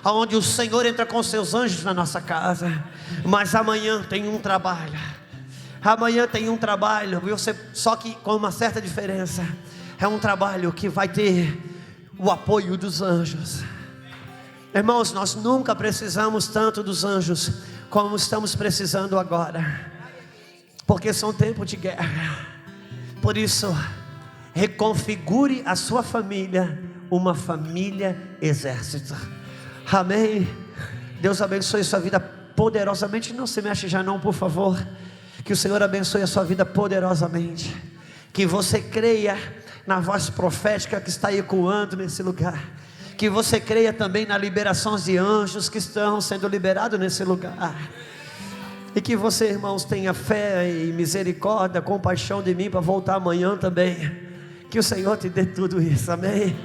onde o Senhor entra com seus anjos na nossa casa. Mas amanhã tem um trabalho. Amanhã tem um trabalho, só que com uma certa diferença. É um trabalho que vai ter o apoio dos anjos. Irmãos, nós nunca precisamos tanto dos anjos como estamos precisando agora, porque são tempos de guerra. Por isso, reconfigure a sua família uma família exército. Amém. Deus abençoe sua vida poderosamente. Não se mexe já não, por favor. Que o Senhor abençoe a sua vida poderosamente. Que você creia na voz profética que está ecoando nesse lugar. Que você creia também na liberação de anjos que estão sendo liberados nesse lugar. E que você, irmãos, tenha fé e misericórdia, compaixão de mim para voltar amanhã também. Que o Senhor te dê tudo isso, amém.